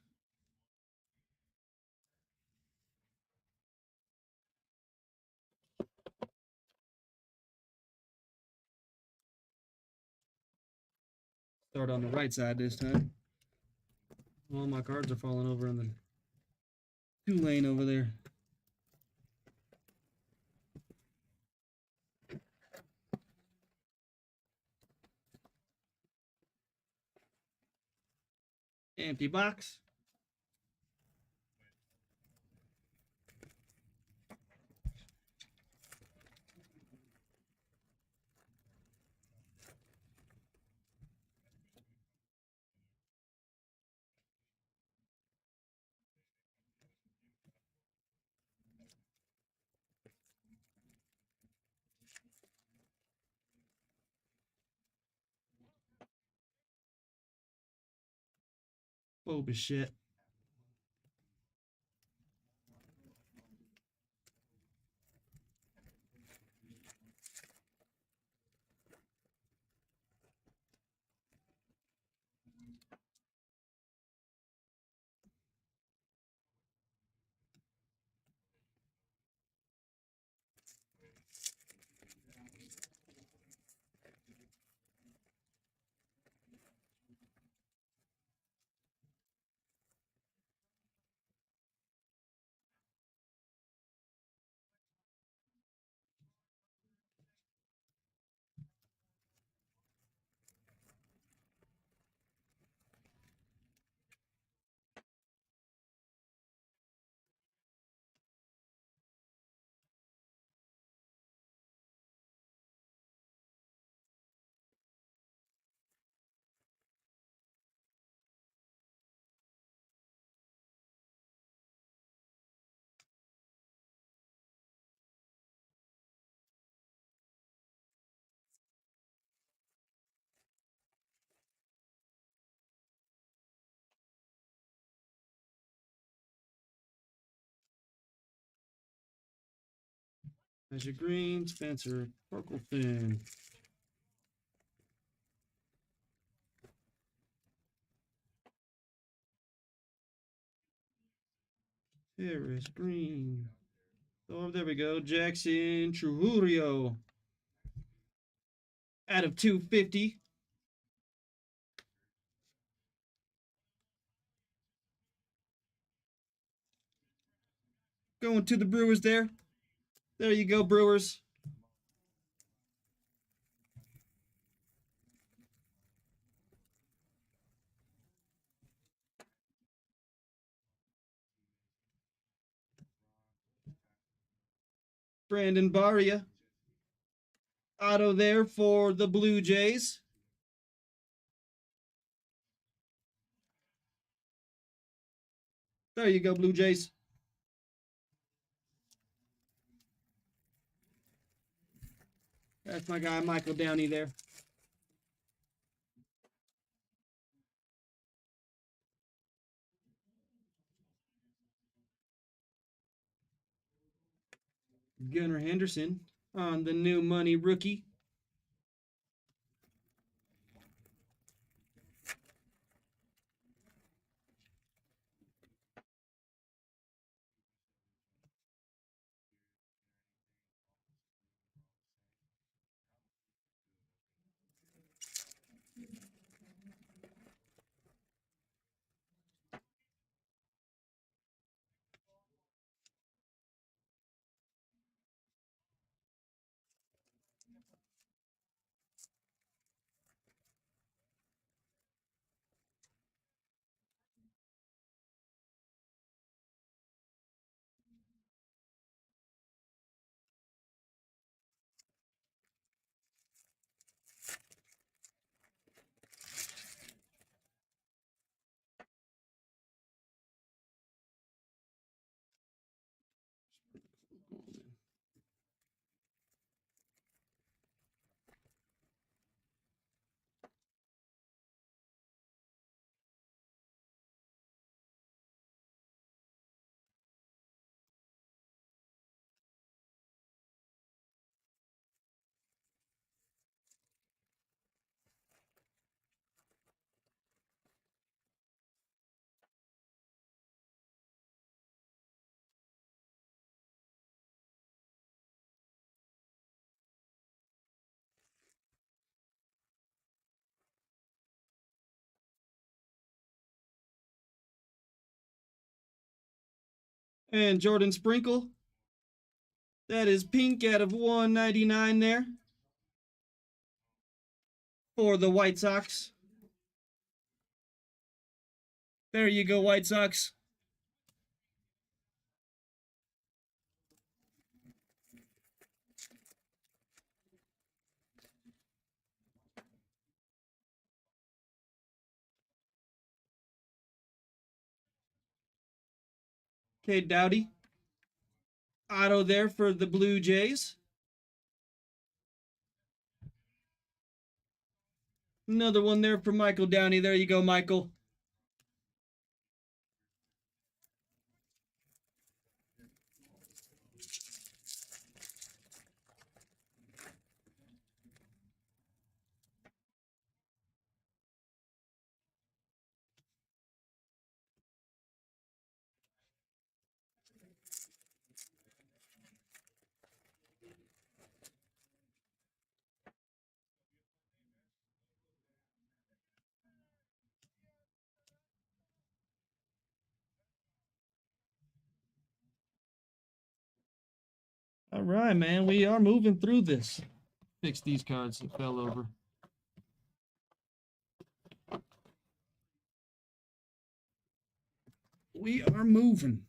Speaker 1: Start on the right side this time. All my cards are falling over in the two lane over there. Empty box. Boba shit. Magic Green, Spencer, Torkelson. Harris, Green. Oh, there we go. Jackson Trujillo. Out of 250. Going to the Brewers there. There you go, Brewers. Brandon Barria. Auto there for the Blue Jays. There you go, Blue Jays. That's my guy, Michael Downey there. Gunnar Henderson on the new money rookie. And Jordan Sprinkle. That is pink out of 199 there for the White Sox. There you go, White Sox. Okay, Dowdy. Auto there for the Blue Jays. Another one there for Michael Downey. There you go, Michael. All right, man. We are moving through this. Fix these cards that fell over. We are moving.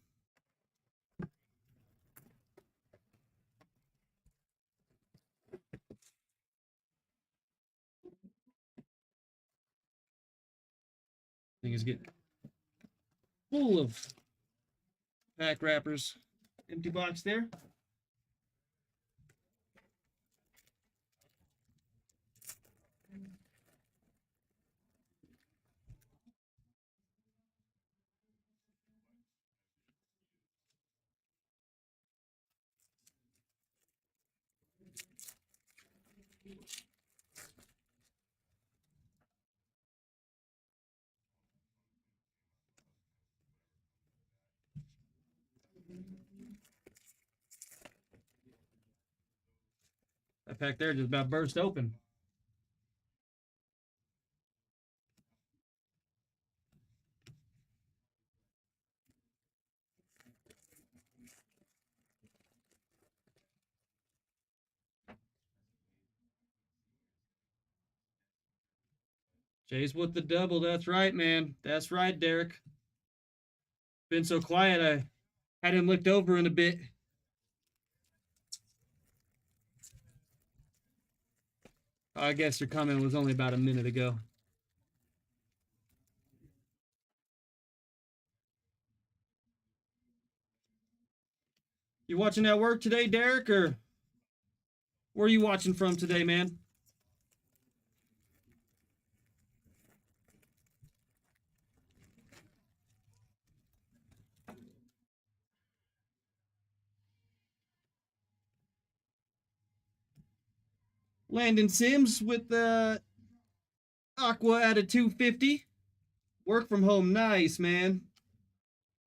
Speaker 1: Thing is getting full of pack wrappers. Empty box there. That pack there just about burst open. Jay's with the double. That's right, man. That's right, Derek. Been so quiet, I hadn't looked over in a bit. I guess your comment was only about a minute ago. You watching at work today, Derek, or where are you watching from today, man? Landon Sims with the Aqua at a 250. Work from home. Nice, man.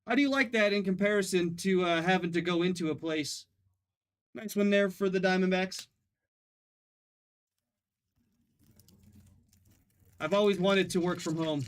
Speaker 1: How do you like that in comparison to having to go into a place? Nice one there for the Diamondbacks. I've always wanted to work from home.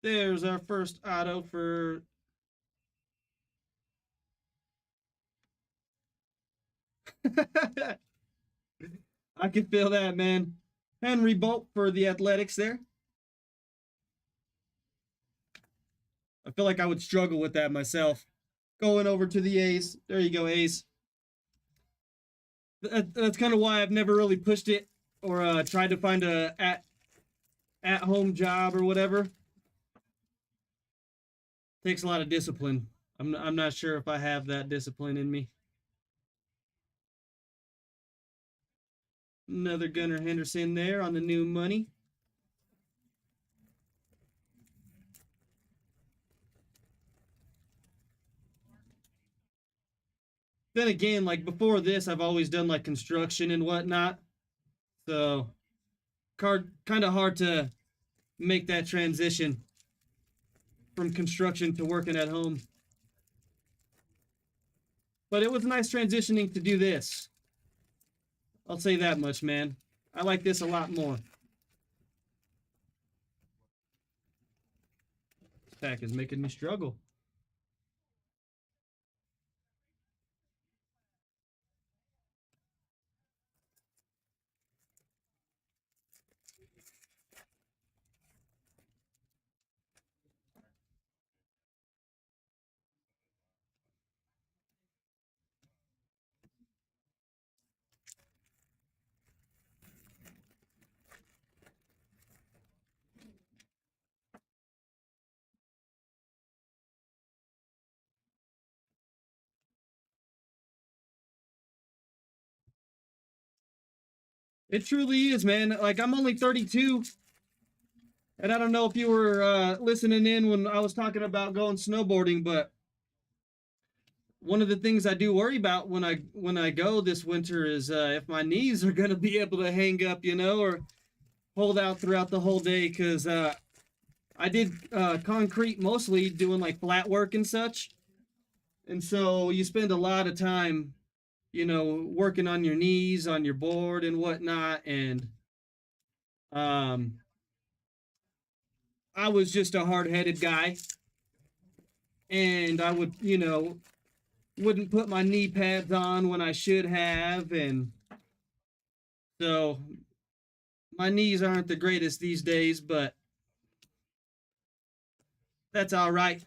Speaker 1: There's our first auto for I can feel that, man. Henry Bolt for the Athletics there. I feel like I would struggle with that myself. Going over to the A's. There you go, A's. That's kind of why I've never really pushed it or tried to find a at-home job or whatever. Takes a lot of discipline. I'm not sure if I have that discipline in me. Another Gunnar Henderson there on the new money. Then again, like before this, I've always done like construction and whatnot. So, kind of hard to make that transition from construction to working at home. But it was nice transitioning to do this. I'll say that much, man. I like this a lot more. This pack is making me struggle. It truly is, man. Like, I'm only 32. And I don't know if you were listening in when I was talking about going snowboarding, but one of the things I do worry about when I go this winter is if my knees are gonna be able to hang up, or hold out throughout the whole day. Because I did concrete mostly, doing like flat work and such, and so you spend a lot of time, working on your knees, on your board and whatnot. And um, I was just a hard-headed guy, and I would, wouldn't put my knee pads on when I should have, and so my knees aren't the greatest these days, but that's all right.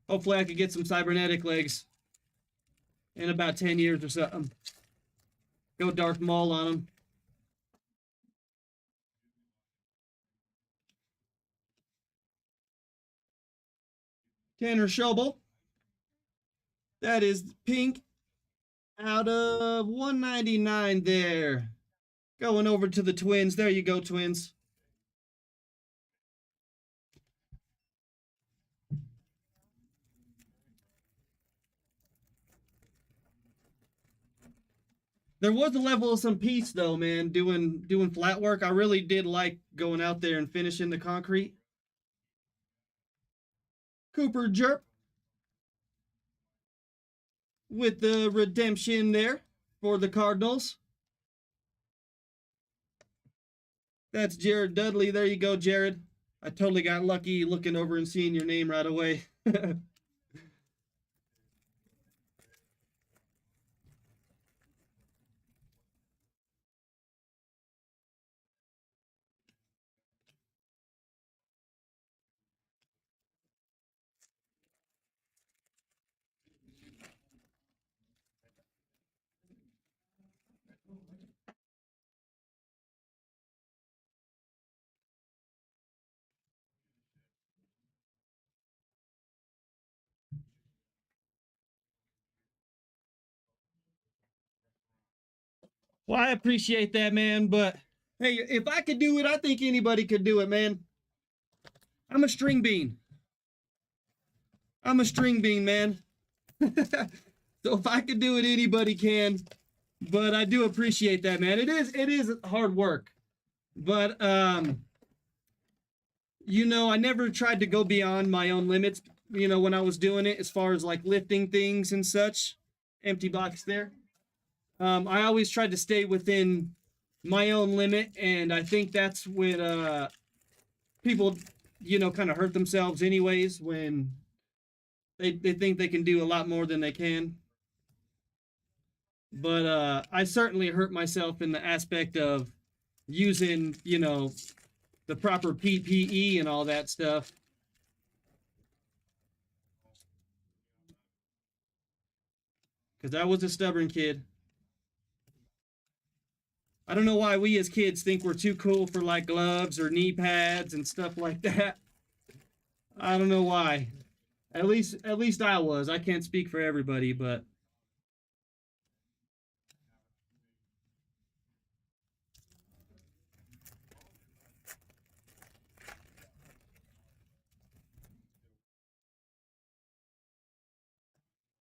Speaker 1: Hopefully, I could get some cybernetic legs in about 10 years or something. Go Darth Maul on them. Tanner Schobel. That is pink out of 199 there. Going over to the Twins. There you go, Twins. There was a level of some peace though, man, doing flat work. I really did like going out there and finishing the concrete. Cooper Jerp with the redemption there for the Cardinals. That's Jared Dudley. There you go, Jared. I totally got lucky looking over and seeing your name right away. Well, I appreciate that, man. But hey, if I could do it, I think anybody could do it, man. I'm a string bean. I'm a string bean, man. So if I could do it, anybody can. But I do appreciate that, man. It is hard work. But I never tried to go beyond my own limits, when I was doing it, as far as like lifting things and such. Empty box there. I always tried to stay within my own limit, and I think that's when people, kind of hurt themselves anyways, when they think they can do a lot more than they can. But I certainly hurt myself in the aspect of using, the proper PPE and all that stuff. Because I was a stubborn kid. I don't know why we as kids think we're too cool for like gloves or knee pads and stuff like that. I don't know why. At least I was. I can't speak for everybody, but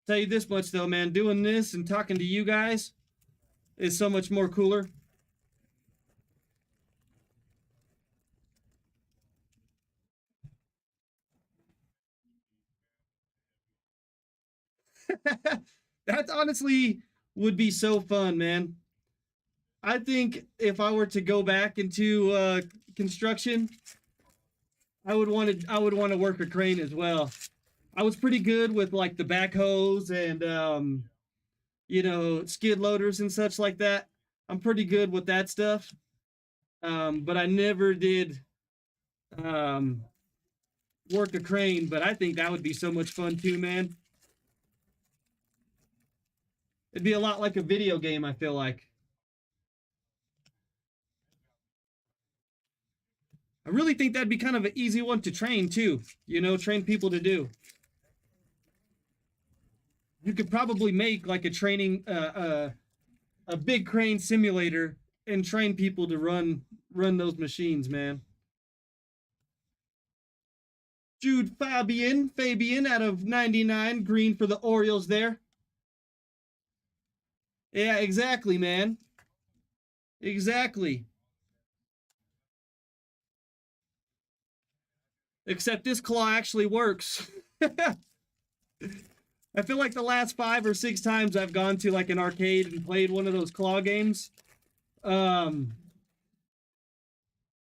Speaker 1: tell you this much though, man, doing this and talking to you guys is so much more cooler. That honestly would be so fun, man. I think if I were to go back into construction, I would want to work a crane as well. I was pretty good with like the backhoes and skid loaders and such like that. I'm pretty good with that stuff. But I never did um, work a crane. But I think that would be so much fun too, man. It'd be a lot like a video game, I feel like. I really think that'd be kind of an easy one to train too. Train people to do. You could probably make like a big crane simulator and train people to run those machines, man. Jude Fabian out of 99, green for the Orioles there. Yeah, exactly, man. Exactly. Except this claw actually works. I feel like the last 5 or 6 times I've gone to like an arcade and played one of those claw games,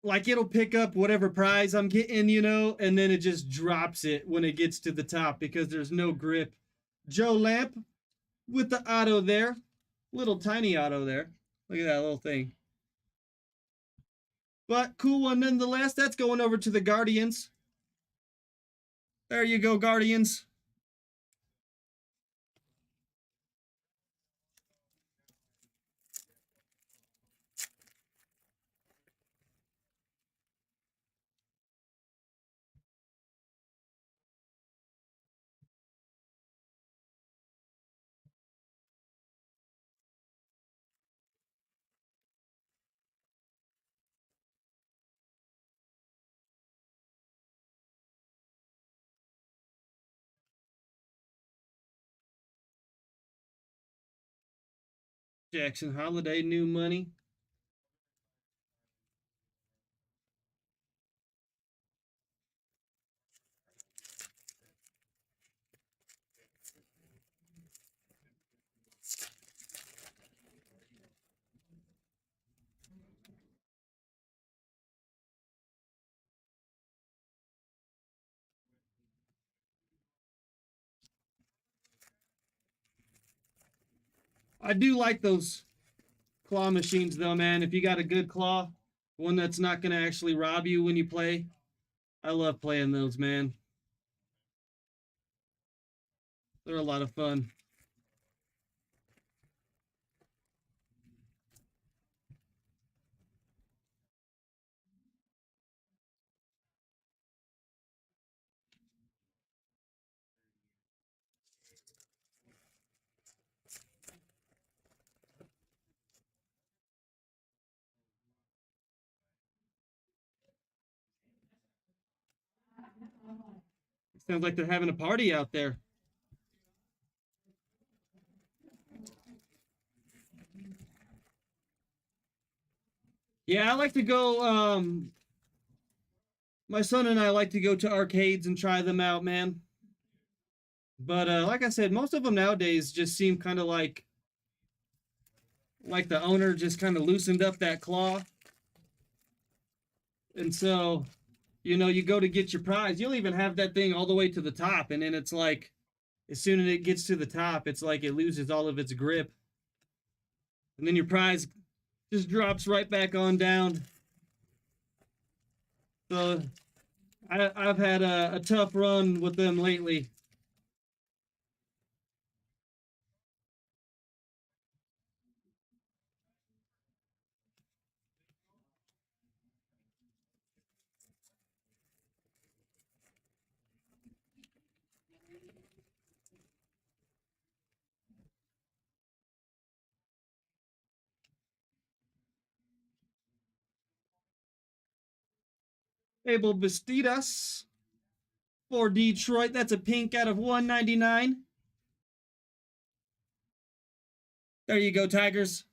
Speaker 1: like it'll pick up whatever prize I'm getting, and then it just drops it when it gets to the top because there's no grip. Joe Lamp with the auto there. Little tiny auto there. Look at that little thing. But cool one nonetheless. That's going over to the Guardians. There you go, Guardians. Jackson Holiday, new money. I do like those claw machines though, man. If you got a good claw, one that's not going to actually rob you when you play, I love playing those, man. They're a lot of fun. Sounds like they're having a party out there. Yeah, I like to go. My son and I like to go to arcades and try them out, man. But like I said, most of them nowadays just seem kind of like the owner just kind of loosened up that claw. And so, you go to get your prize. You'll even have that thing all the way to the top. And then it's like, as soon as it gets to the top, it's like it loses all of its grip. And then your prize just drops right back on down. So I've had a tough run with them lately. Abel Bastidas for Detroit. That's a pink out of 199. There you go, Tigers.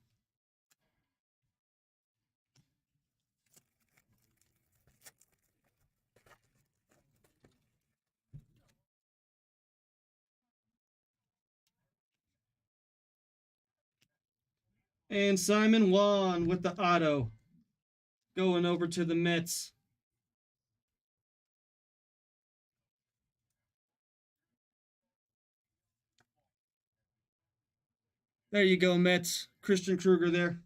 Speaker 1: And Simon Wan with the auto. Going over to the Mets. There you go, Mets. Christian Kruger there.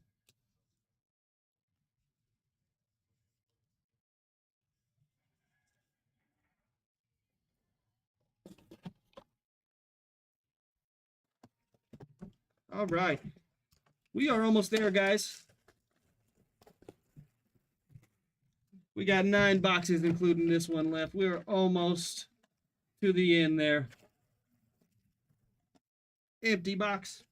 Speaker 1: All right. We are almost there, guys. We got 9 boxes, including this one left. We're almost to the end there. Empty box.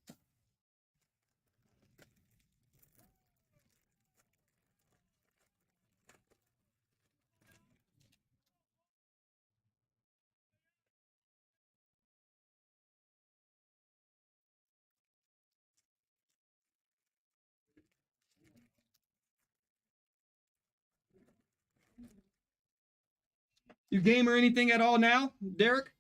Speaker 1: You game or anything at all now, Derek?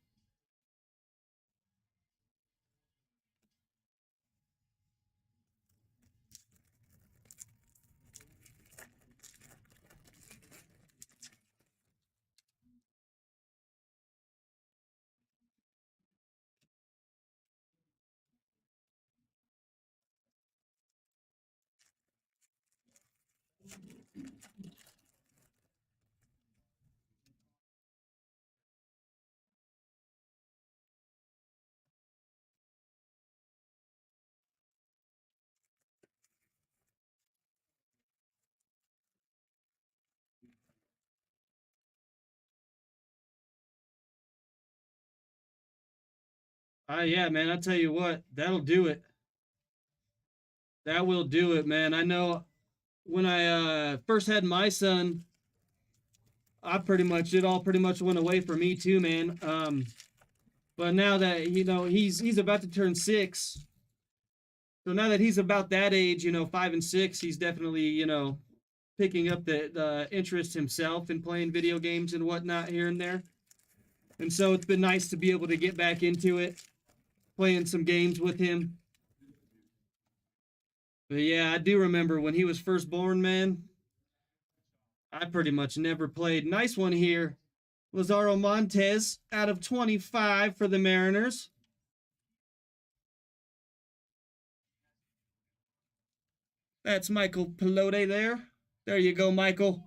Speaker 1: Yeah, man, I'll tell you what, that'll do it. That will do it, man. I know when I first had my son, it all pretty much went away for me too, man. But now that he's about to turn 6, so now that he's about that age, 5 and 6, he's definitely picking up the interest himself in playing video games and whatnot here and there. And so it's been nice to be able to get back into it, playing some games with him. But yeah, I do remember when he was first born, man. I pretty much never played. Nice one here. Lazaro Montez out of 25 for the Mariners. That's Michael Pelote there. There you go, Michael.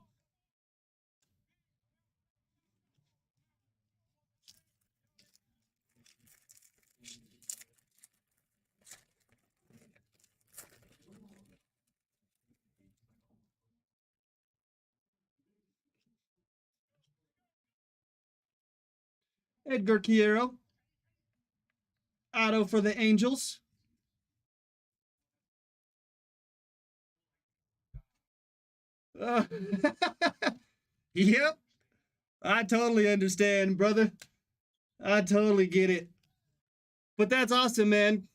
Speaker 1: Edgar Quiero. Auto for the Angels. Uh, yep. I totally understand, brother. I totally get it. But that's awesome, man.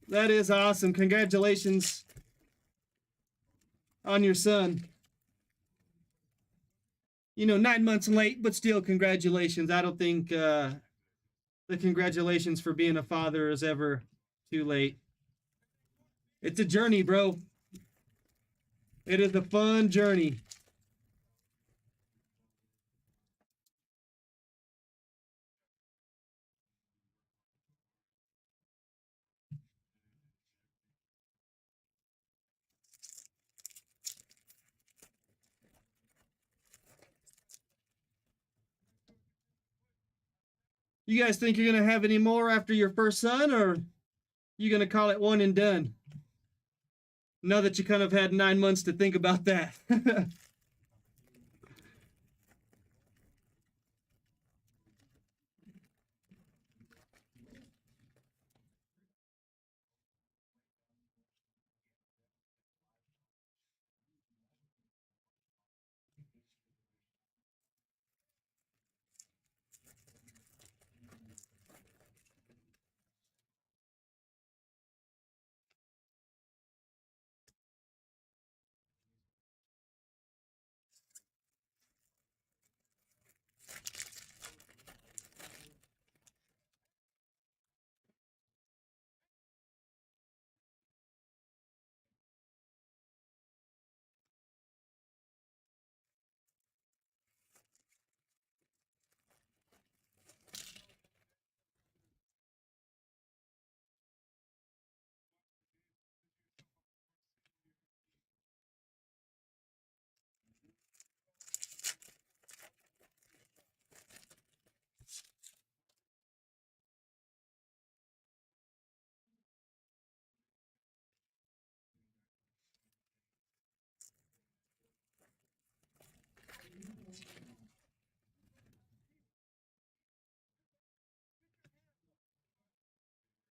Speaker 1: That is awesome. Congratulations on your son. 9 months late, but still congratulations. I don't think the congratulations for being a father is ever too late. It's a journey, bro. It is a fun journey. You guys think you're going to have any more after your first son, or you going to call it one and done? Now that you kind of had 9 months to think about that.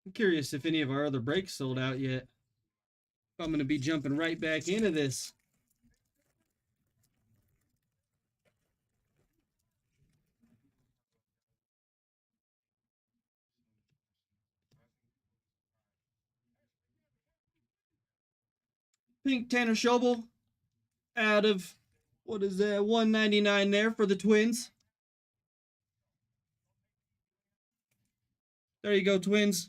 Speaker 1: I'm curious if any of our other breaks sold out yet. I'm going to be jumping right back into this. Pink Tanner Schobel out of What is that? 199 there for the Twins. There you go, Twins.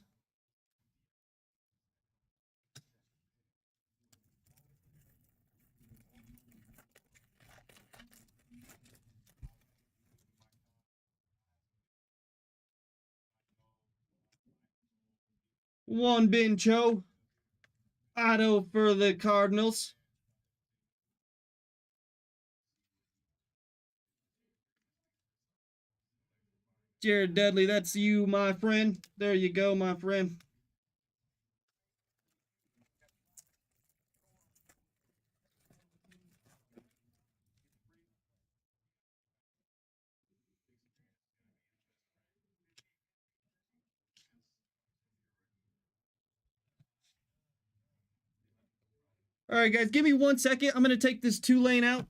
Speaker 1: One Bin Cho. Auto for the Cardinals. Jared Dudley, that's you, my friend. There you go, my friend. All right, guys, give me 1 second. I'm going to take this 2-lane out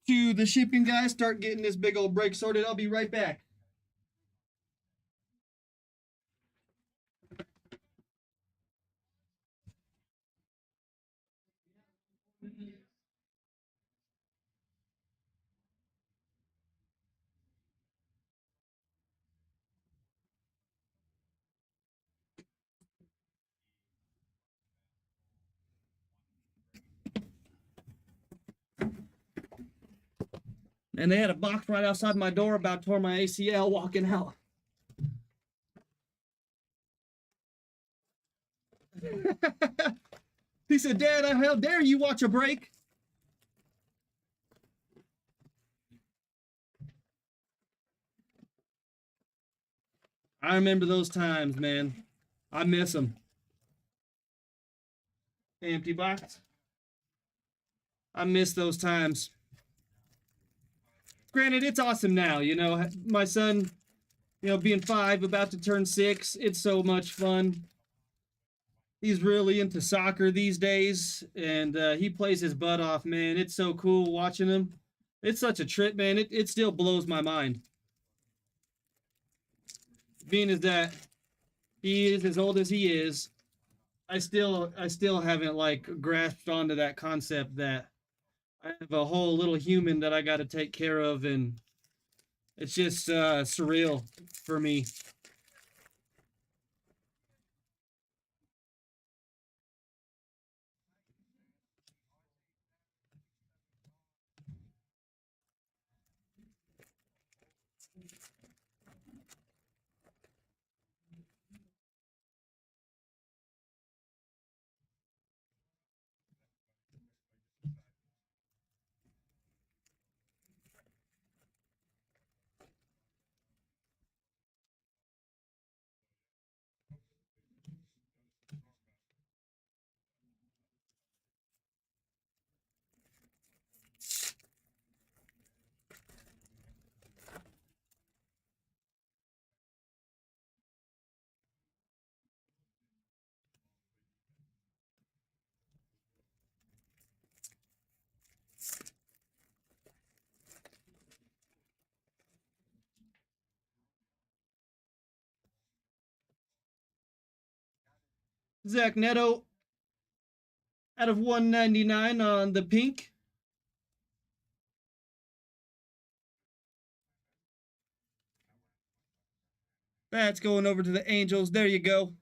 Speaker 1: to the shipping guy, start getting this big old break sorted. I'll be right back. And they had a box right outside my door, about tore my ACL walking out. He said, Dad, how dare you watch a break? I remember those times, man. I miss them. Empty box. I miss those times. Granted, it's awesome now. You know, my son, being 5, about to turn 6, it's so much fun. He's really into soccer these days, and he plays his butt off, man. It's so cool watching him. It's such a trip, man. It still blows my mind. Being as that he is as old as he is, I still haven't like grasped onto that concept that I have a whole little human that I got to take care of, and it's just surreal for me. Zach Neto out of 199 on the pink. That's going over to the Angels. There you go.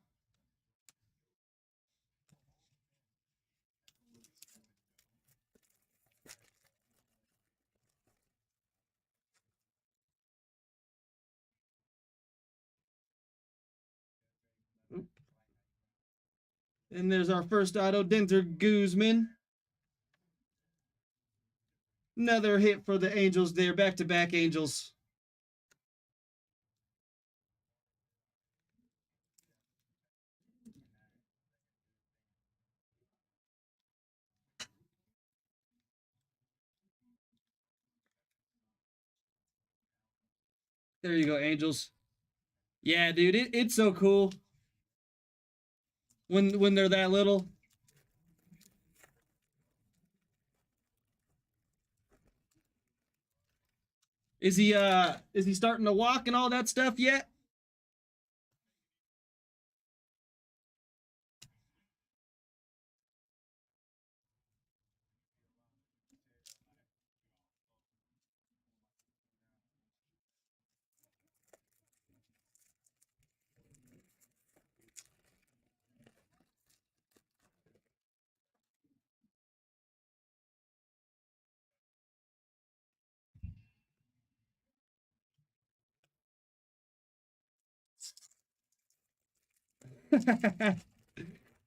Speaker 1: And there's our first auto, Denzer Guzman. Another hit for the Angels there, back-to-back Angels. There you go, Angels. Yeah, dude, it's so cool when they're that little. Is he starting to walk and all that stuff yet?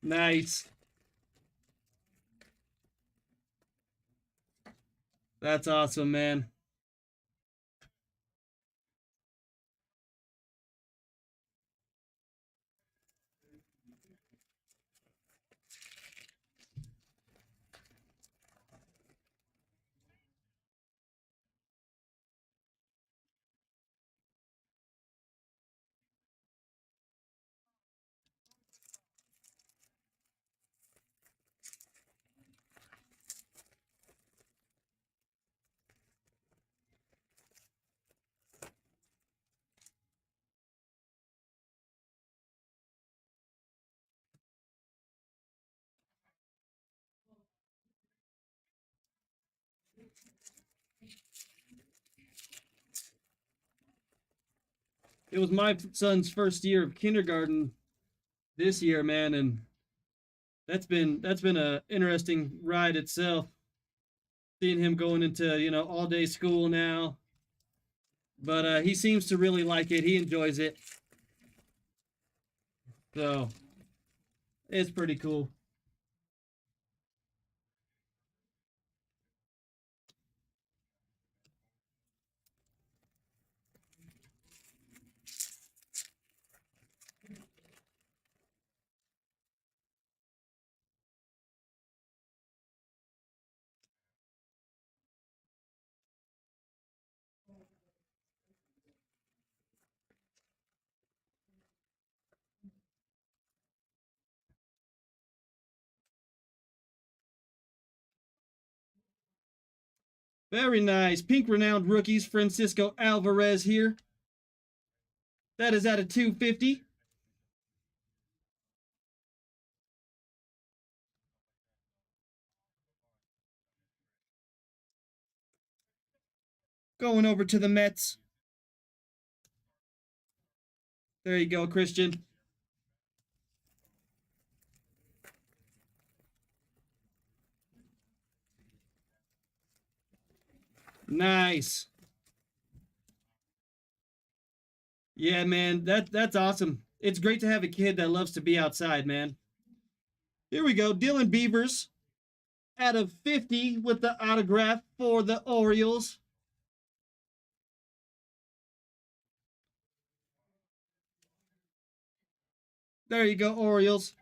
Speaker 1: Nice. That's awesome, man. It was my son's first year of kindergarten this year, man, and that's been a interesting ride itself. Seeing him going into all day school now, but he seems to really like it. He enjoys it, so it's pretty cool. Very nice. Pink renowned rookies, Francisco Alvarez here. That is at a 250. Going over to the Mets. There you go, Christian. Nice. Yeah, man, that's awesome. It's great to have a kid that loves to be outside, man. Here we go. Dylan Beavers out of 50 with the autograph for the Orioles. There you go, Orioles.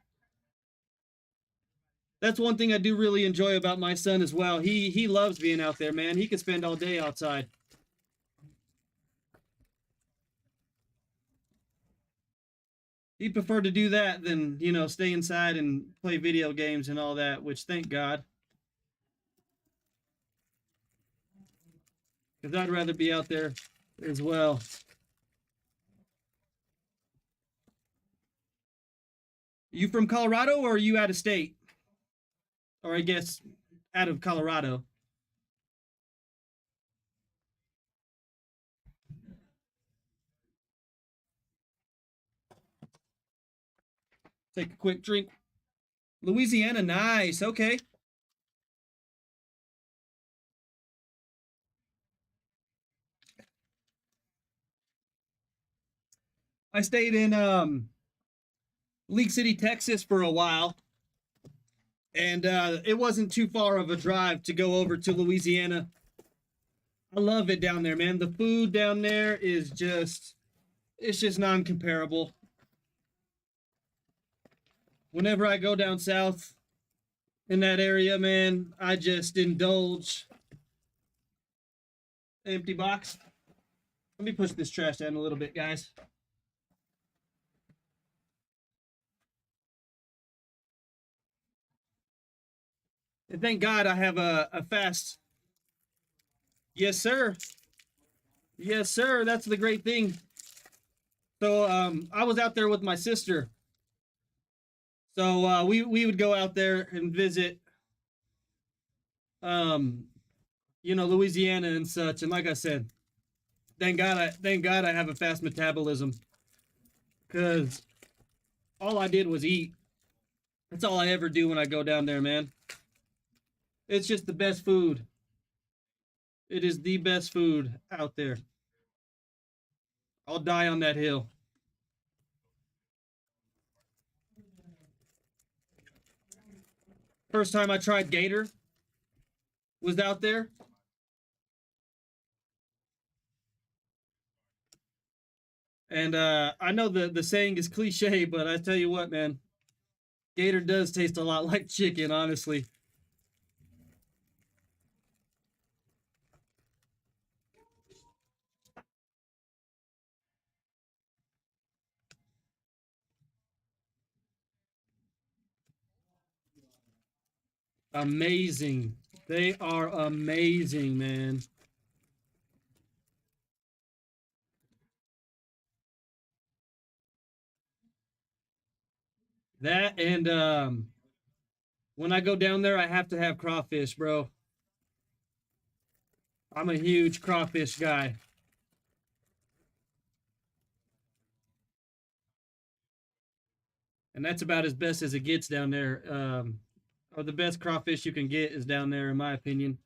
Speaker 1: That's one thing I do really enjoy about my son as well. He loves being out there, man. He can spend all day outside. He'd prefer to do that than, stay inside and play video games and all that, which thank God. Because I'd rather be out there as well. You from Colorado or are you out of state? Or I guess out of Colorado. Take a quick drink. Louisiana, nice. Okay. I stayed in League City, Texas for a while. And it wasn't too far of a drive to go over to Louisiana. I love it down there, man. The food down there is it's just non-comparable. Whenever I go down south in that area, man, I just indulge. Empty box. Let me push this trash down a little bit, guys. And thank God I have a fast. Yes, sir. Yes, sir. That's the great thing. So I was out there with my sister. So we would go out there and visit Louisiana and such. And like I said, thank God I have a fast metabolism. Cause all I did was eat. That's all I ever do when I go down there, man. It's just the best food. It is the best food out there. I'll die on that hill. First time I tried gator was out there. And I know the saying is cliche, but I tell you what, man, gator does taste a lot like chicken, honestly. Amazing. They are amazing, man. That and when I go down there, I have to have crawfish, bro. I'm a huge crawfish guy. And that's about as best as it gets down there. Or the best crawfish you can get is down there, in my opinion.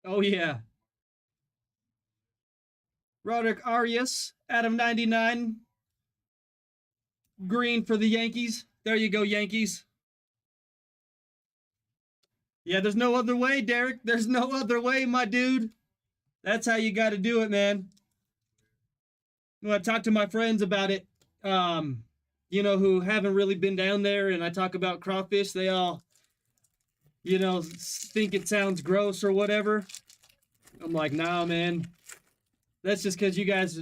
Speaker 1: Oh yeah, Roderick Arias, Adam 99, green for the Yankees. There you go, Yankees. Yeah, there's no other way, Derek. There's no other way, my dude. That's how you got to do it, man. When I talk to my friends about it, um, who haven't really been down there, and I talk about crawfish, they all, think it sounds gross or whatever. I'm like, nah, man. That's just because you guys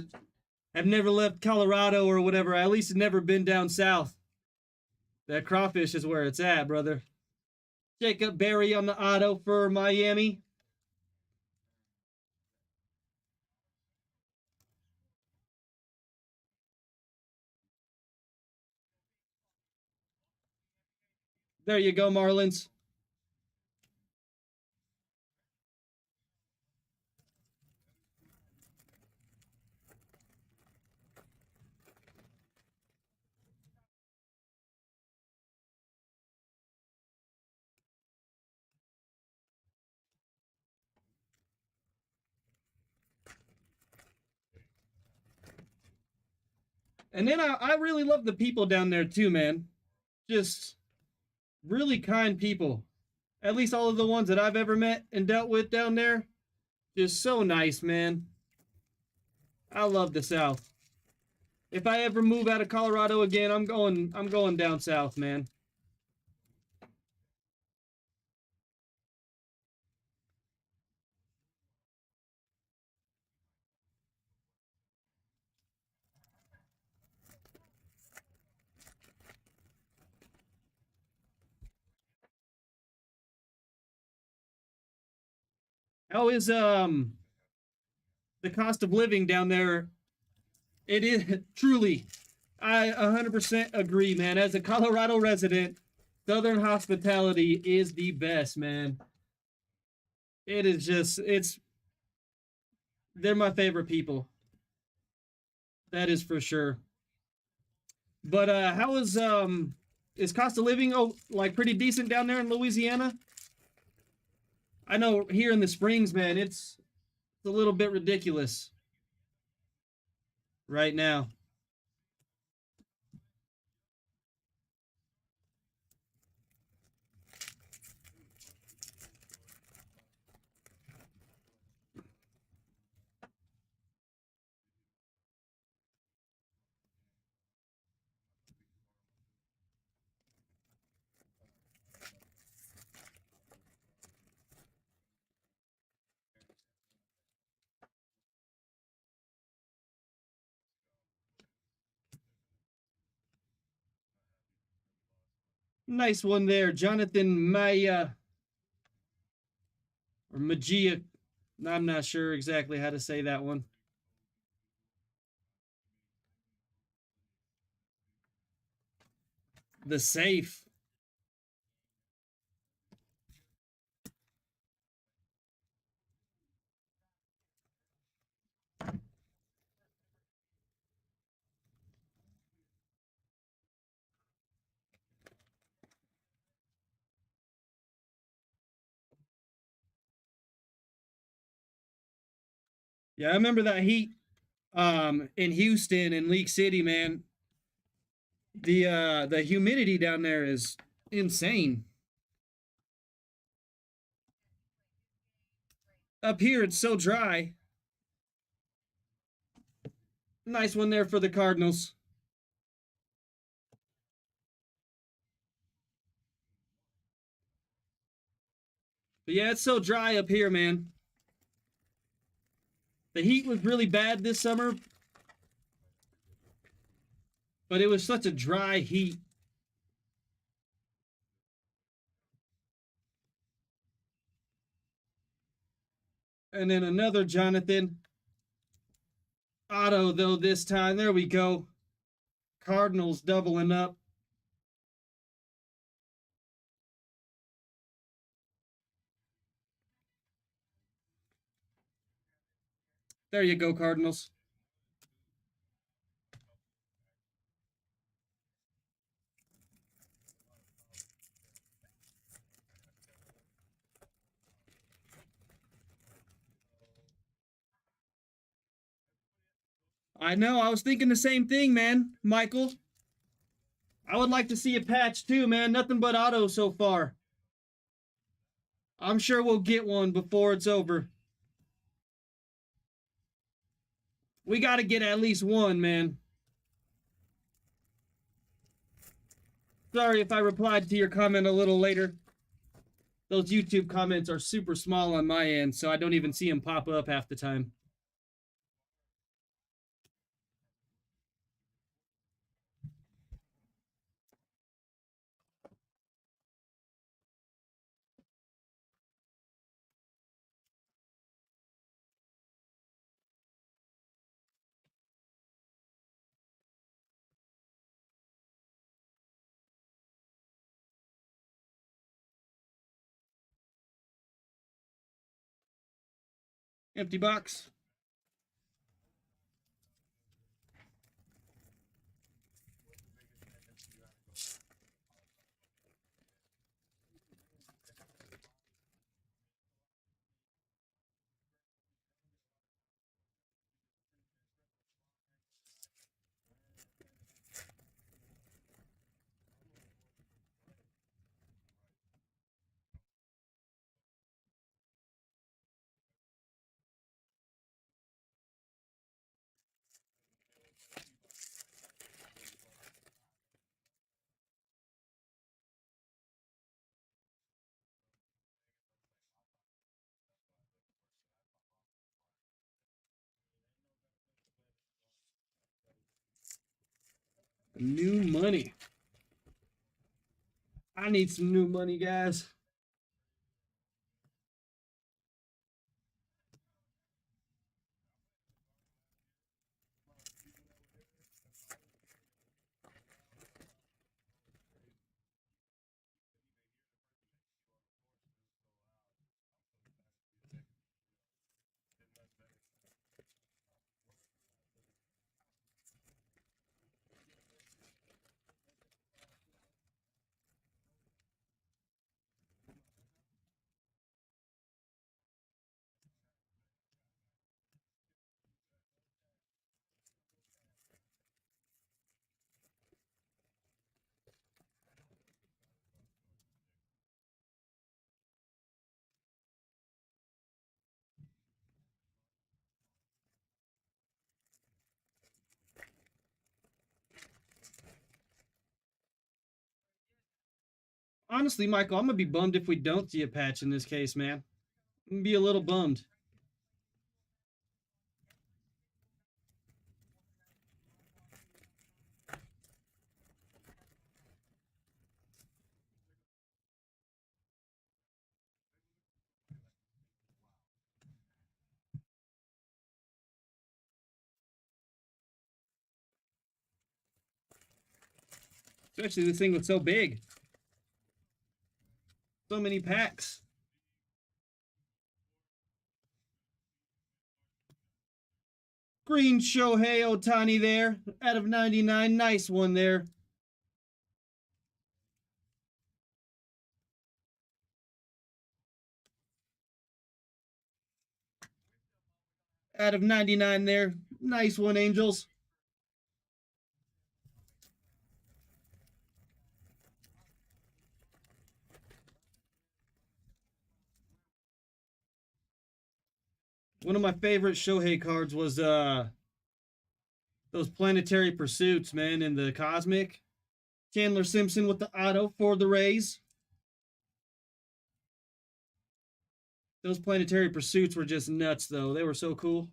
Speaker 1: have never left Colorado or whatever. At least never been down south. That crawfish is where it's at, brother. Jacob Berry on the auto for Miami. There you go, Marlins. And then I really love the people down there too, man. Just really kind people. At least all of the ones that I've ever met and dealt with down there. Just so nice, man. I love the South. If I ever move out of Colorado again, I'm going down south, man. How is the cost of living down there? It is truly, I 100% agree, man. As a Colorado resident, Southern hospitality is the best, man. It is just, they're my favorite people. That is for sure. But how is cost of living like pretty decent down there in Louisiana? I know here in the Springs, man, it's a little bit ridiculous right now. Nice one there, Jonathan Maya or Magia. I'm not sure exactly how to say that one. The safe. Yeah, I remember that heat in Houston and League City, man. The humidity down there is insane. Up here it's so dry. Nice one there for the Cardinals. But yeah, it's so dry up here, man. The heat was really bad this summer, but it was such a dry heat. And then another Jonathan auto, though, this time. There we go. Cardinals doubling up. There you go, Cardinals. I know, I was thinking the same thing, man, Michael. I would like to see a patch too, man. Nothing but auto so far. I'm sure we'll get one before it's over. We got to get at least one, man. Sorry if I replied to your comment a little later. Those YouTube comments are super small on my end, so I don't even see them pop up half the time. Empty box. New money. I need some new money, guys. Honestly, Michael, I'm gonna be bummed if we don't see a patch in this case, man. I'm gonna be a little bummed. Especially this thing was so big. So many packs. Green Shohei Otani there out of 99. Nice one there. out of 99 there. Nice one, Angels. One of my favorite Shohei cards was those Planetary Pursuits, man, in the Cosmic. Chandler Simpson with the auto for the Rays. Those Planetary Pursuits were just nuts, though. They were so cool.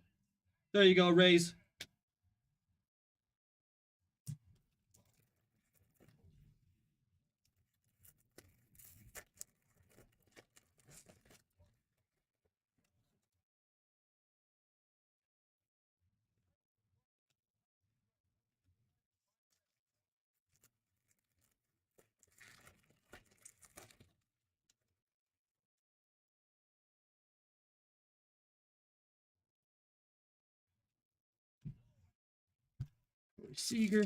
Speaker 1: There you go, Rays. Seager.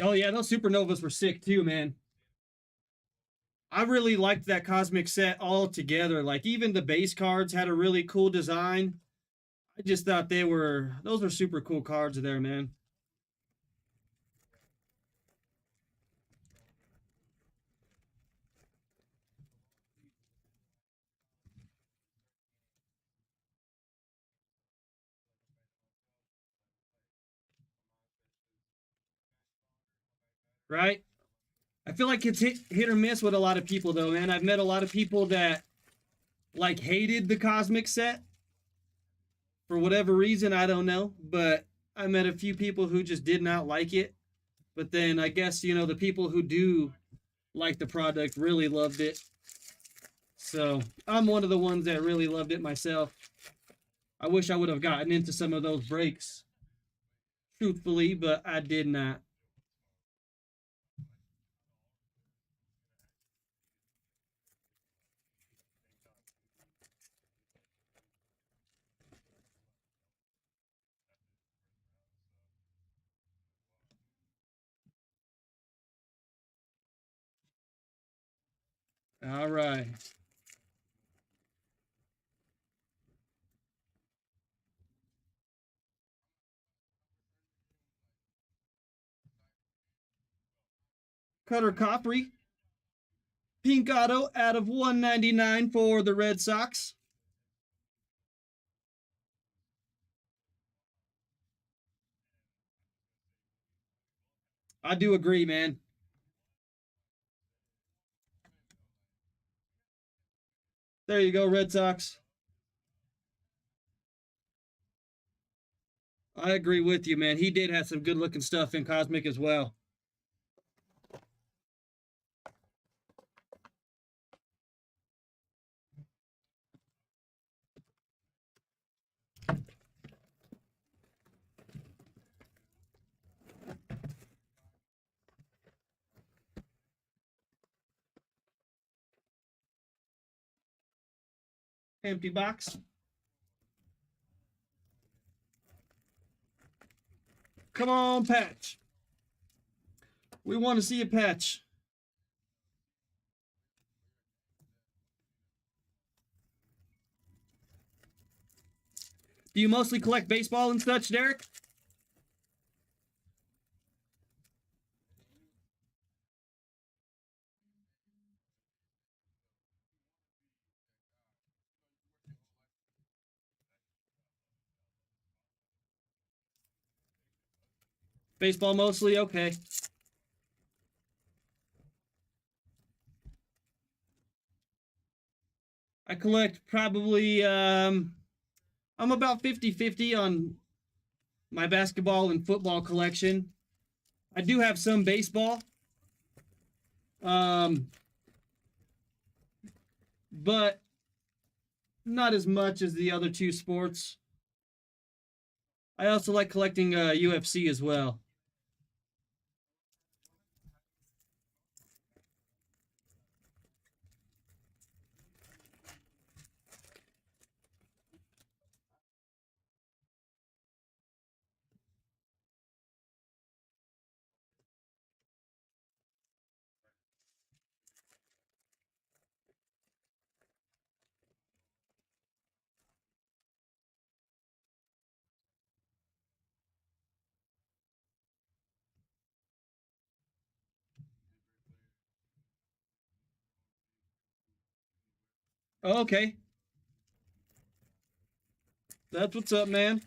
Speaker 1: Oh, yeah, those Supernovas were sick, too, man. I really liked that Cosmic set all together. Like, even the base cards had a really cool design. I just thought those were super cool cards there, man. Right? I feel like it's hit or miss with a lot of people, though, man. I've met a lot of people that, like, hated the Cosmic set for whatever reason. I don't know. But I met a few people who just did not like it. But then I guess, the people who do like the product really loved it. So I'm one of the ones that really loved it myself. I wish I would have gotten into some of those breaks, truthfully, but I did not. All right. Cutter Coffrey. Pink auto out of 199 for the Red Sox. I do agree, man. There you go, Red Sox. I agree with you, man. He did have some good looking stuff in Cosmic as well. Empty box. Come on, patch. We want to see a patch. Do you mostly collect baseball and such, Derek? Baseball mostly? Okay. I collect probably, I'm about 50-50 on my basketball and football collection. I do have some baseball. But not as much as the other two sports. I also like collecting UFC as well. Oh, okay. That's what's up, man.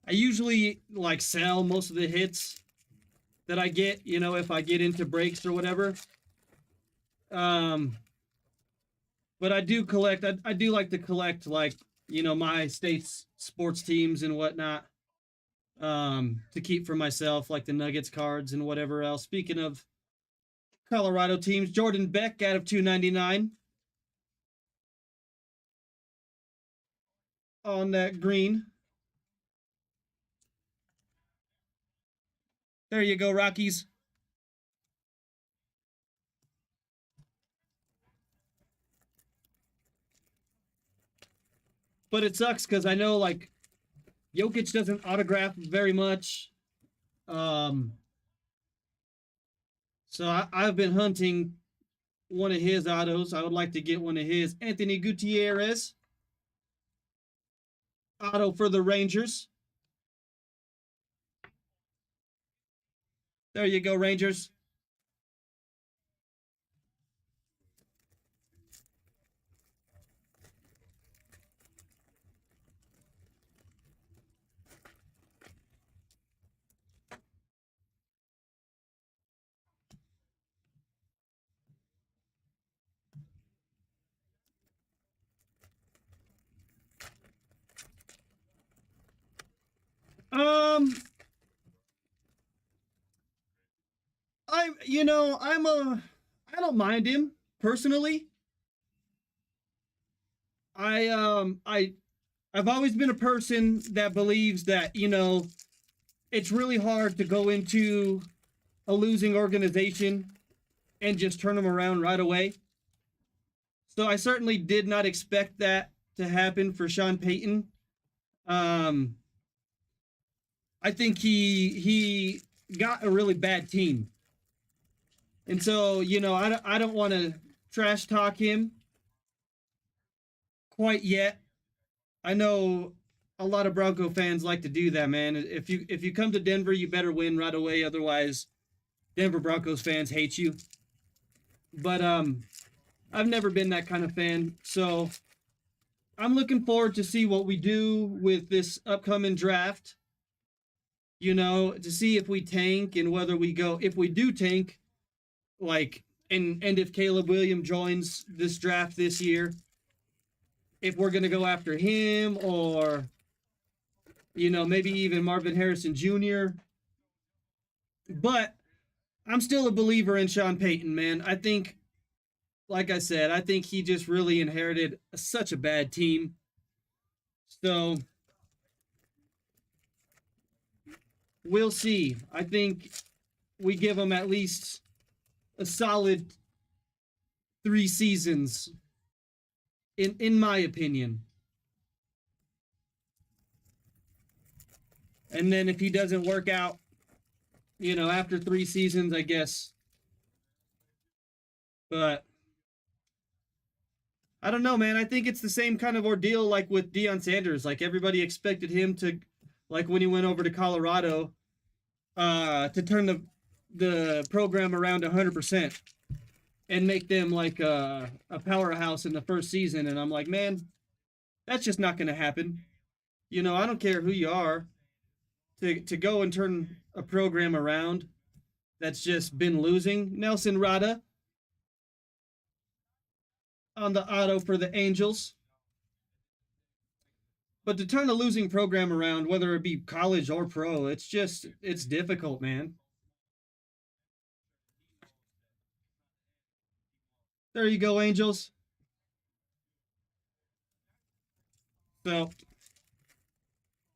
Speaker 1: I usually like sell most of the hits that I get, you know, if I get into breaks or whatever. Um, but I do collect. I do like to collect, like, you know, my state's sports teams and whatnot. To keep for myself, like the Nuggets cards and whatever else. Speaking of Colorado teams, Jordan Beck out of 299 on that green. There you go, Rockies. But it sucks because I know, like, Jokic doesn't autograph very much. Um, so I've been hunting one of his autos. I would like to get one of his. Anthony Gutierrez auto for the Rangers. There you go, Rangers. Um, I'm, you know, I don't mind him personally. I've always been a person that believes that, you know, it's really hard to go into a losing organization and just turn them around right away. So I certainly did not expect that to happen for Sean Payton. Um, I think he got a really bad team, and so, you know, I don't want to trash talk him quite yet. I know a lot of Bronco fans like to do that, man. If you come to Denver, you better win right away. Otherwise, Denver Broncos fans hate you. But I've never been that kind of fan, so I'm looking forward to see what we do with this upcoming draft. You know, to see if we tank and whether we go. If we do tank, like, and if Caleb Williams joins this draft this year, if we're gonna go after him, or, you know, maybe even Marvin Harrison Jr. But I'm still a believer in Sean Payton, man. I think, like I said, I think he just really inherited such a bad team. So we'll see. I think we give him at least a solid 3 seasons, in my opinion. And then if he doesn't work out, you know, after 3 seasons, I guess. But I don't know, man. I think it's the same kind of ordeal like with Deion Sanders. Like, everybody expected him to, like when he went over to Colorado, to turn the program around 100% and make them like a powerhouse in the first season. And I'm like, man, that's just not going to happen. You know, I don't care who you are, to go and turn a program around that's just been losing. Nelson Rada on the auto for the Angels. But to turn a losing program around, whether it be college or pro, it's difficult, man. There you go, Angels. So,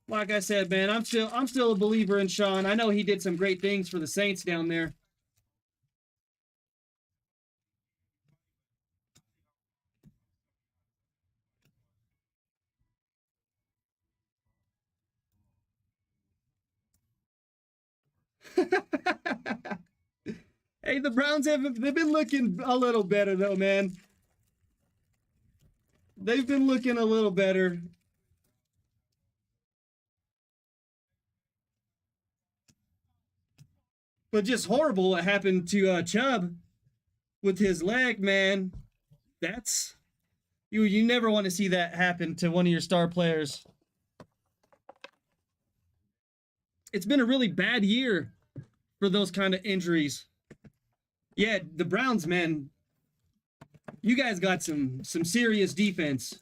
Speaker 1: like I said, man, I'm still a believer in Sean. I know he did some great things for the Saints down there. Hey, the Browns they've been looking a little better though, man. They've been looking a little better. But just horrible what happened to Chubb with his leg, man. That's you never want to see that happen to one of your star players. It's been a really bad year for those kind of injuries. Yeah, the Browns, man, you guys got some serious defense.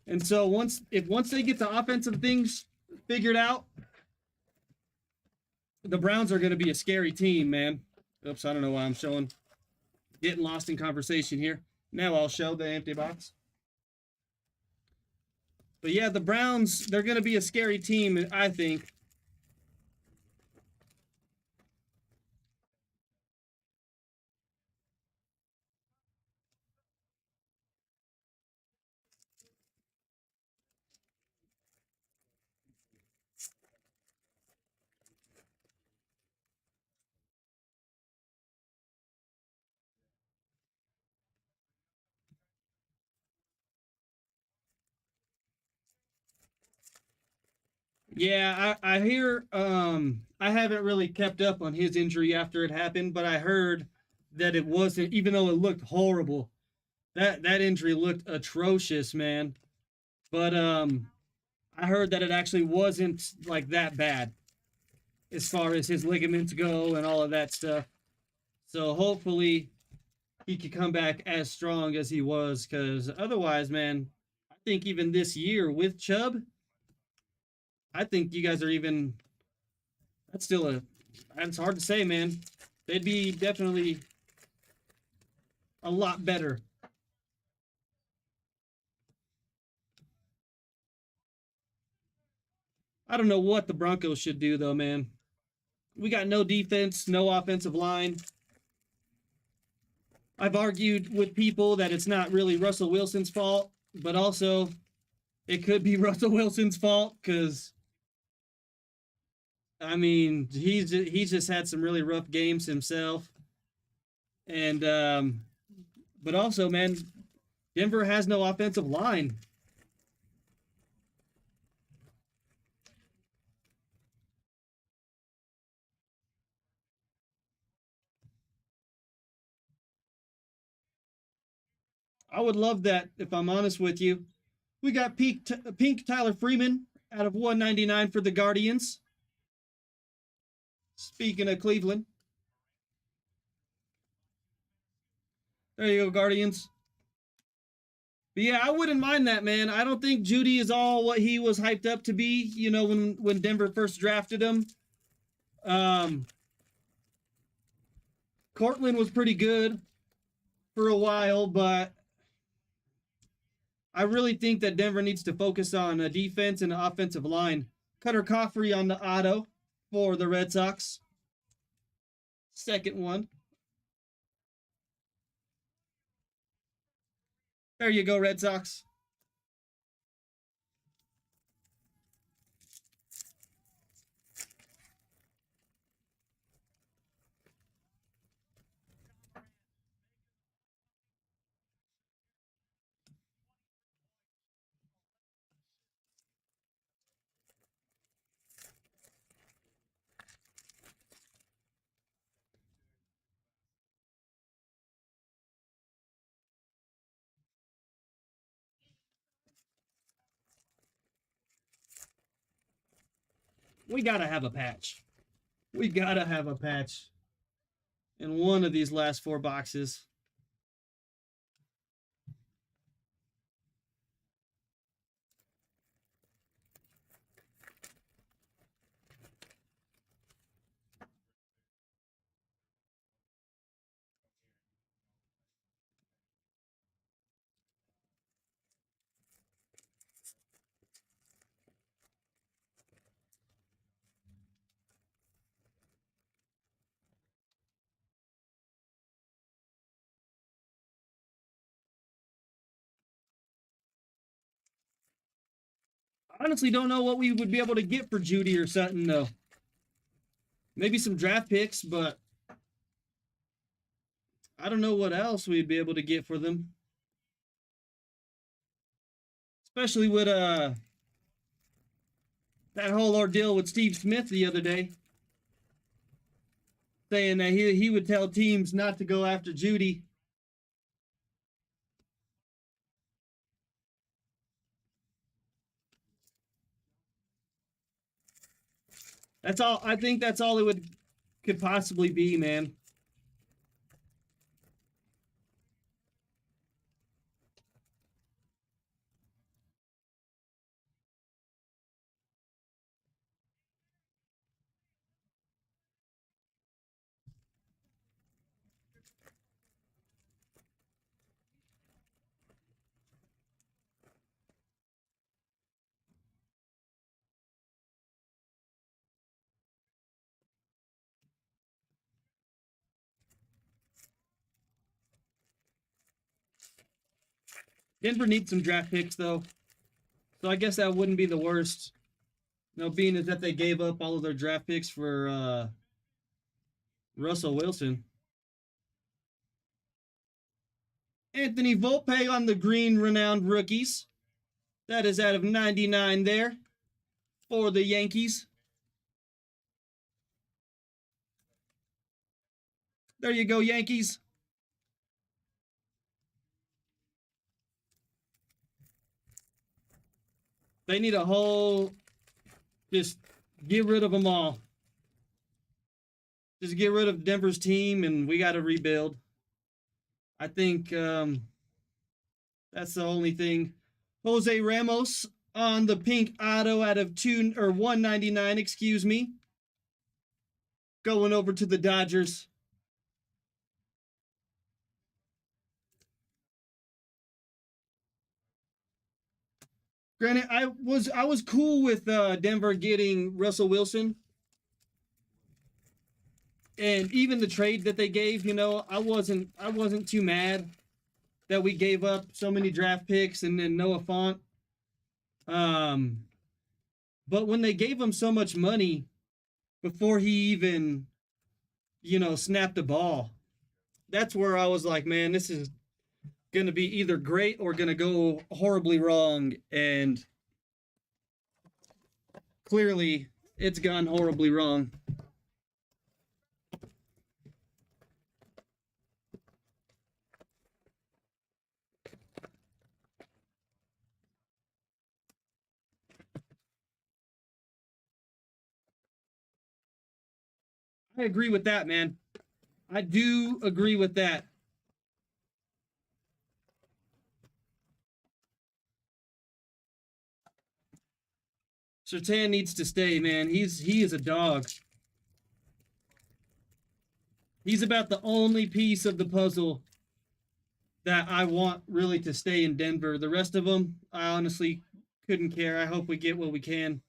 Speaker 1: And so once they get the offensive things figured out, the Browns are going to be a scary team, man. Oops, I don't know why I'm showing. Getting lost in conversation here. Now I'll show the empty box. But yeah, the Browns, they're going to be a scary team, I think. Yeah, I hear I haven't really kept up on his injury after it happened, but I heard that it wasn't, even though it looked horrible. That injury looked atrocious, man. But I heard that it actually wasn't like that bad as far as his ligaments go and all of that stuff. So hopefully he could come back as strong as he was, because otherwise, man, I think even this year with Chubb, I think you guys are even. That's still a. That's hard to say, man. They'd be definitely a lot better. I don't know what the Broncos should do, though, man. We got no defense, no offensive line. I've argued with people that it's not really Russell Wilson's fault, but also it could be Russell Wilson's fault because I mean he's just had some really rough games himself, and but also, man, Denver has no offensive line. I would love that if I'm honest with you. We got Pink Tyler Freeman out of 199 for the Guardians. Speaking of Cleveland, there you go, Guardians. But yeah, I wouldn't mind that, man. I don't think Judy is all what he was hyped up to be. You know, when Denver first drafted him, um, Cortland was pretty good for a while, but I really think that Denver needs to focus on a defense and an offensive line. Cutter Coffrey on the auto for the Red Sox. Second one. There you go, Red Sox. We gotta have a patch. We gotta have a patch in one of these last four boxes. Honestly, don't know what we would be able to get for Judy or Sutton, though. Maybe some draft picks, but I don't know what else we'd be able to get for them. Especially with that whole ordeal with Steve Smith the other day. saying that he would tell teams not to go after Judy. That's all. I think that's all it could possibly be, man. Denver needs some draft picks though, so I guess that wouldn't be the worst. You know, being as that they gave up all of their draft picks for Russell Wilson. Anthony Volpe on the green renowned rookies. That is out of 99 there for the Yankees. There you go, Yankees. They need a whole, just get rid of them all. Just get rid of Denver's team, and we got to rebuild. I think that's the only thing. Jose Ramos on the pink auto out of 199, excuse me. Going over to the Dodgers. Granted, I was cool with Denver getting Russell Wilson, and even the trade that they gave. You know, I wasn't too mad that we gave up so many draft picks and then Noah Fant. But when they gave him so much money before he even, snapped the ball, that's where I was like, man, this is going to be either great or going to go horribly wrong. And clearly, it's gone horribly wrong. I agree with that, man. I do agree with that. Sertan needs to stay, man. He is a dog. He's about the only piece of the puzzle that I want really to stay in Denver. The rest of them, I honestly couldn't care. I hope we get what we can.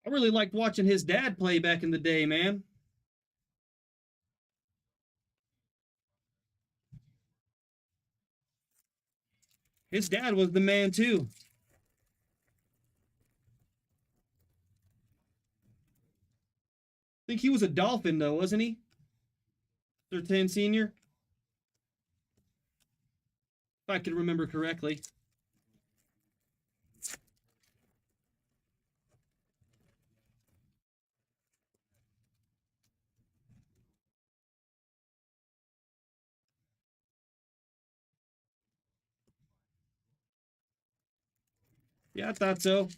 Speaker 1: I really liked watching his dad play back in the day, man. His dad was the man, too. I think he was a Dolphin, though, wasn't he? Sertan Sr.? If I can remember correctly. Yeah, I thought so.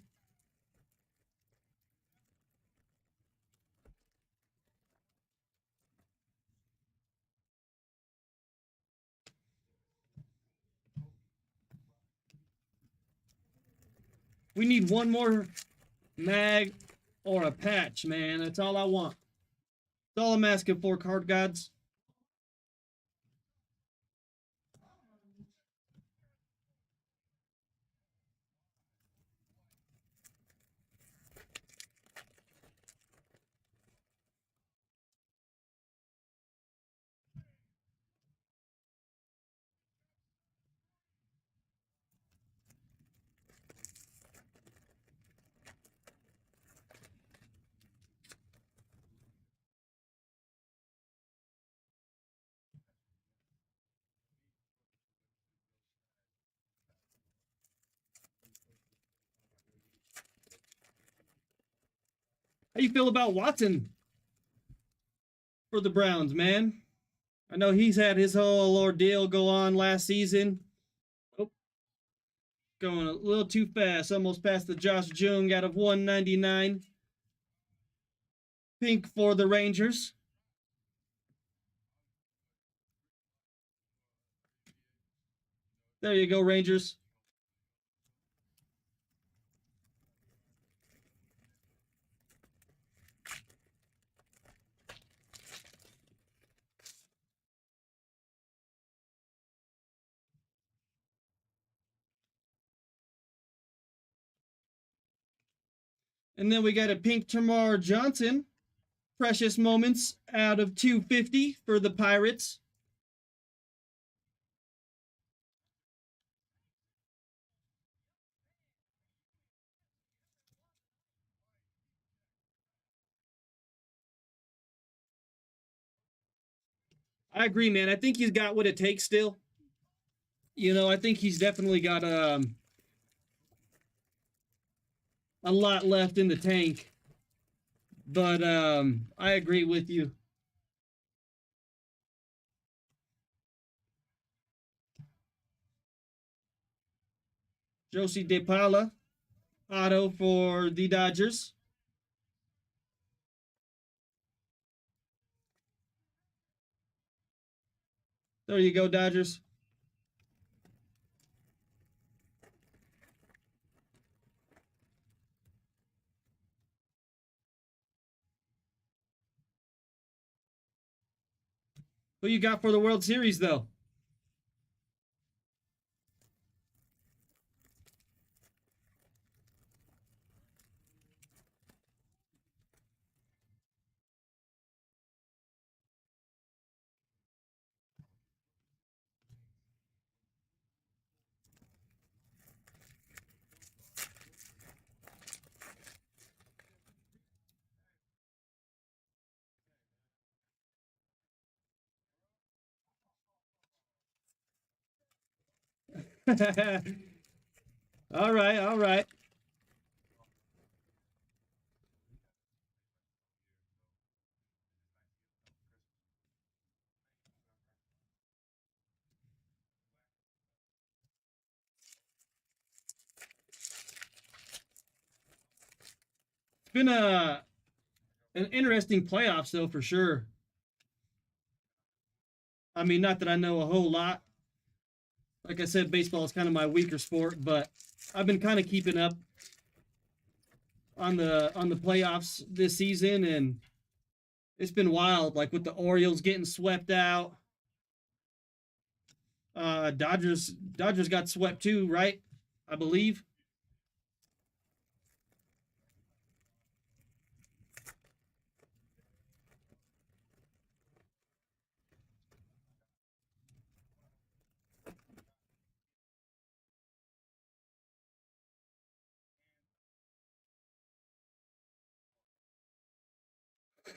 Speaker 1: We need one more mag or a patch, man. That's all I want. That's all I'm asking for, card gods. How you feel about Watson for the Browns, man? I know he's had his whole ordeal go on last season. Oh, going a little too fast. Almost past the Josh Jung out of 199. Pink for the Rangers. There you go, Rangers. And then we got a pink Tamar Johnson. Precious moments out of 250 for the Pirates. I agree, man. I think he's got what it takes still. You know, I think he's definitely got a lot left in the tank. But I agree with you. Josie DePaula, auto for the Dodgers. There you go, Dodgers. Who you got for the World Series, though? All right, all right. It's been an interesting playoffs, though, for sure. I mean, not that I know a whole lot. Like I said, baseball is kind of my weaker sport, but I've been kind of keeping up on the playoffs this season, and it's been wild. Like with the Orioles getting swept out, Dodgers got swept too, right? I believe.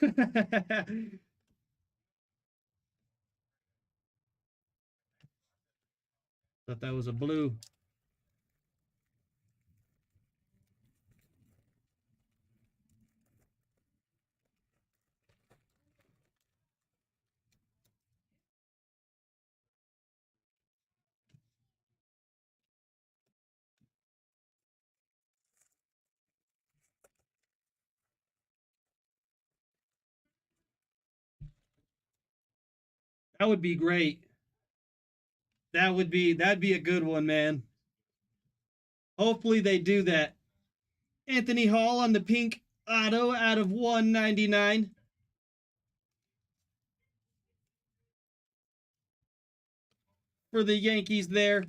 Speaker 1: Thought that was a blue. That would be great. That'd be a good one, man. Hopefully they do that. Anthony Hall on the pink auto out of 199 for the Yankees there.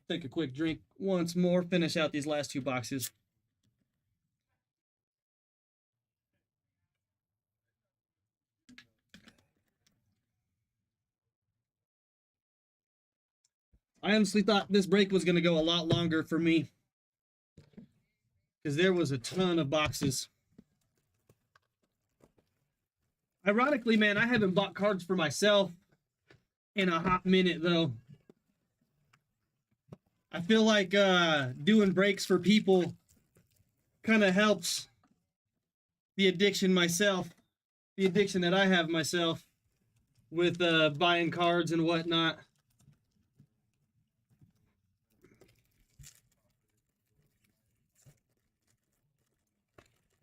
Speaker 1: Take a quick drink once more, finish out these last two boxes. I honestly thought this break was going to go a lot longer for me because there was a ton of boxes. Ironically, man, I haven't bought cards for myself in a hot minute, though. I feel like doing breaks for people kind of helps the addiction myself, the addiction that I have myself with buying cards and whatnot.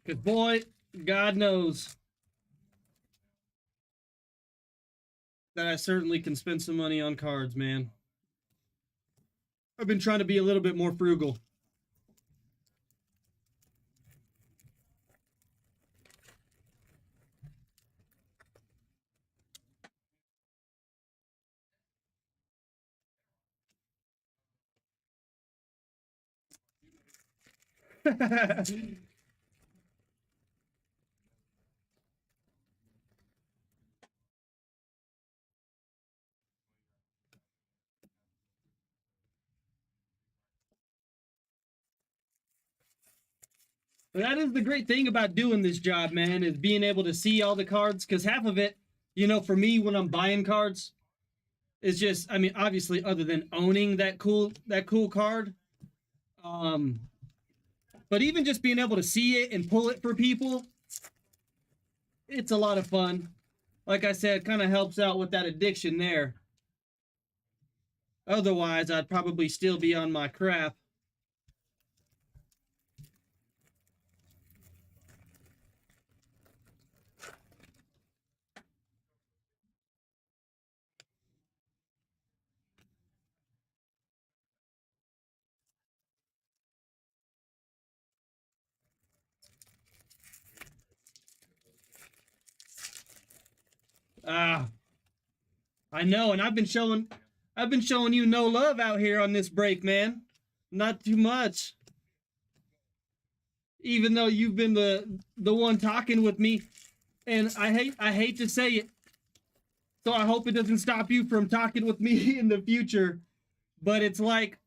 Speaker 1: Because, boy, God knows that I certainly can spend some money on cards, man. I've been trying to be a little bit more frugal. That is the great thing about doing this job, man, is being able to see all the cards. Because half of it, for me when I'm buying cards, is just, I mean, obviously, other than owning that cool card, um, but even just being able to see it and pull it for people, it's a lot of fun. Like I said, kind of helps out with that addiction there. Otherwise, I'd probably still be on my crap. Ah, I know, and I've been showing you no love out here on this break, man. Not too much. Even though you've been the one talking with me, and I hate to say it, so I hope it doesn't stop you from talking with me in the future. But it's like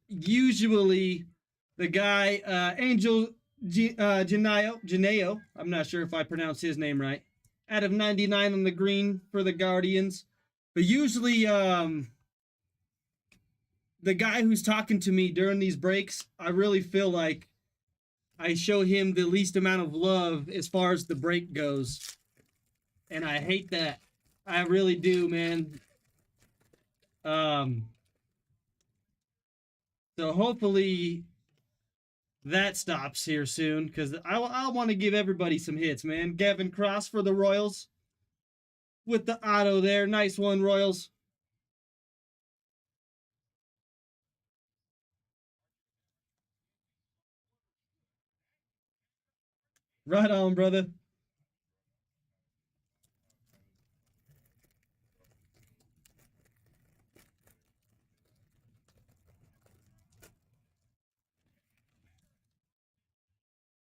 Speaker 1: usually the guy Angel Geneo, I'm not sure if I pronounced his name right, out of 99 on the green for the Guardians. But usually the guy who's talking to me during these breaks, I really feel like I show him the least amount of love as far as the break goes. And I hate that. I really do, man. Um, so hopefully that stops here soon because I want to give everybody some hits, man. Gavin Cross for the Royals with the auto there. Nice one, Royals. Right on, brother.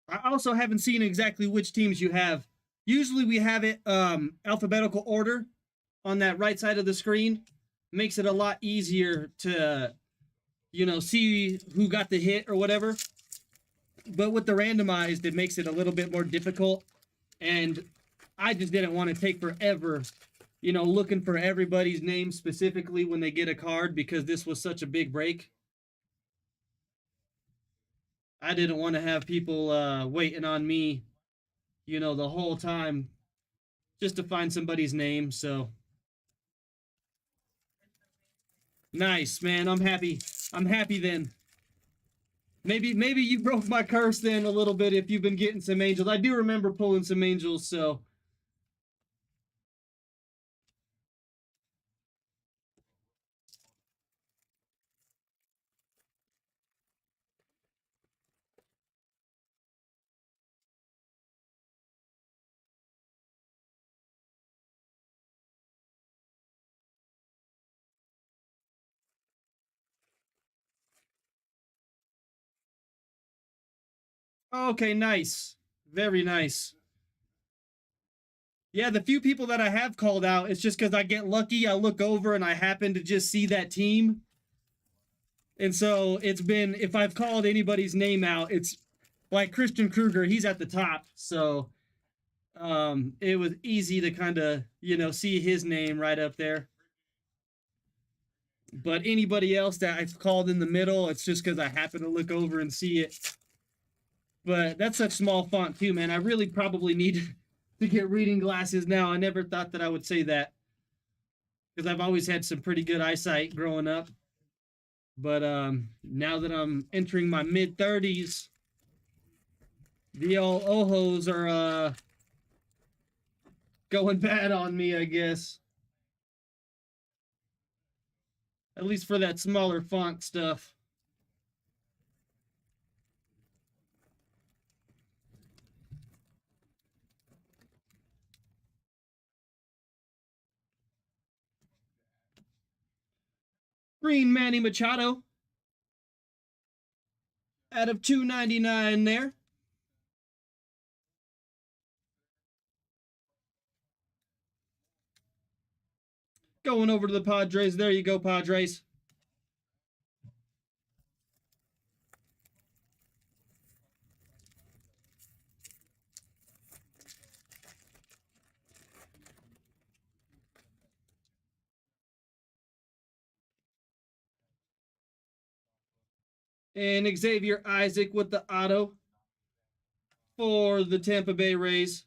Speaker 1: I also haven't seen exactly which teams you have. Usually we have it alphabetical order on that right side of the screen. Makes it a lot easier to see who got the hit or whatever. But with the randomized, it makes it a little bit more difficult. And I just didn't want to take forever, looking for everybody's name specifically when they get a card because this was such a big break. I didn't want to have people waiting on me, the whole time just to find somebody's name. So nice, man. I'm happy. I'm happy then. Maybe you broke my curse then a little bit if you've been getting some angels. I do remember pulling some angels, so okay, nice. Very nice. Yeah, the few people that I have called out, it's just because I get lucky. I look over and I happen to just see that team. And so it's been, if I've called anybody's name out, it's like Christian Kruger, he's at the top. So It was easy to kind of, see his name right up there. But anybody else that I've called in the middle, it's just because I happen to look over and see it. But that's such small font too, man. I really probably need to get reading glasses now. I never thought that I would say that because I've always had some pretty good eyesight growing up. But now that I'm entering my mid 30s, the old ojos are going bad on me, I guess. At least for that smaller font stuff. Green Manny Machado out of 299 there. Going over to the Padres. There you go, Padres. And Xavier Isaac with the auto for the Tampa Bay Rays.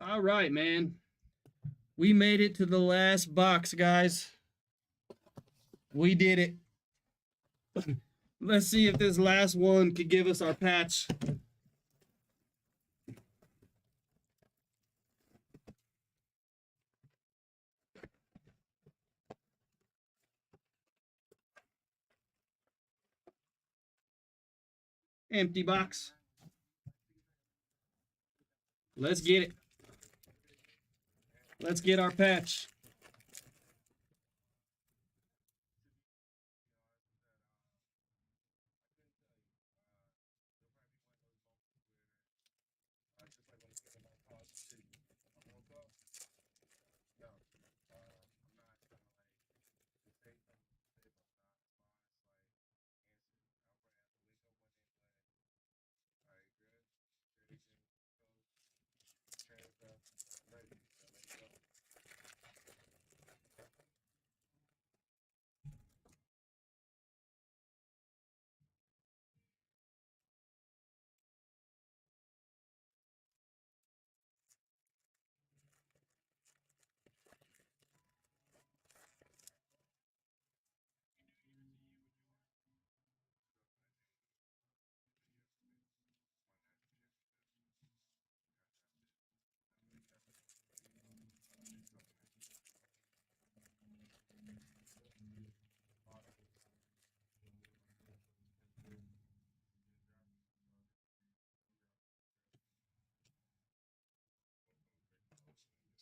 Speaker 1: All right, man. We made it to the last box, guys. We did it. Let's see if this last one could give us our patch. Empty box. Let's get it. Let's get our patch.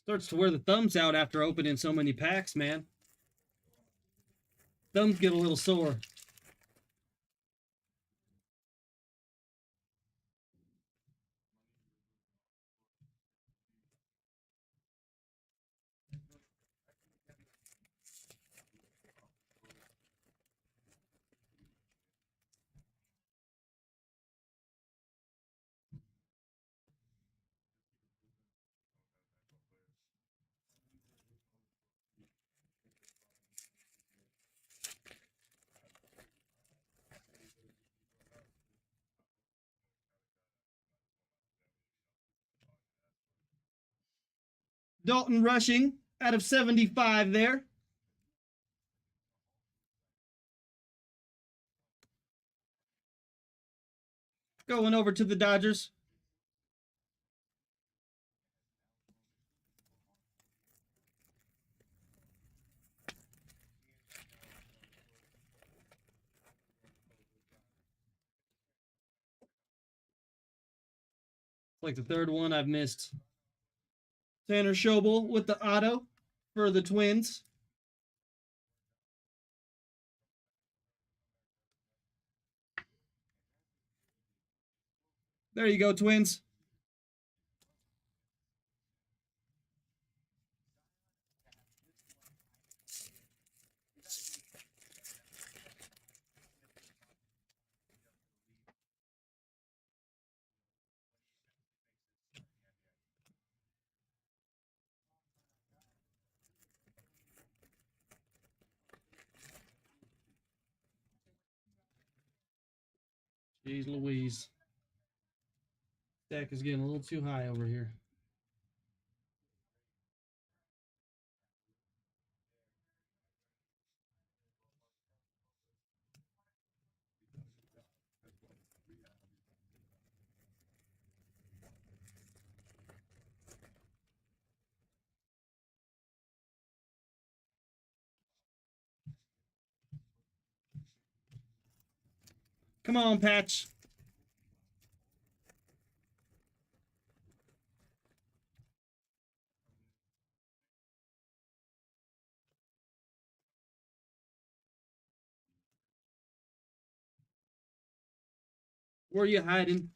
Speaker 1: Starts to wear the thumbs out after opening so many packs, man. Thumbs get a little sore. Dalton Rushing out of 75 there. Going over to the Dodgers. Like the third one I've missed. Tanner Schobel with the auto for the Twins. There you go, Twins. Jeez Louise. Stack is getting a little too high over here. Come on, Patch. Where are you hiding?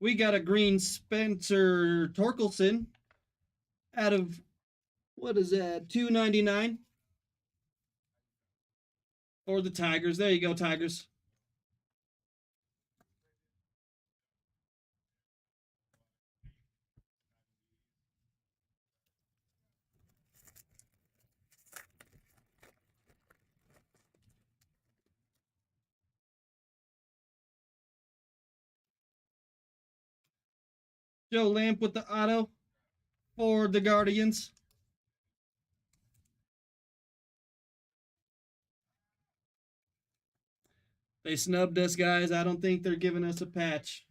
Speaker 1: We got a green Spencer Torkelson out of, what is that, 299 for the Tigers. There you go, Tigers. Joe Lamp with the auto for the Guardians. They snubbed us, guys. I don't think they're giving us a patch.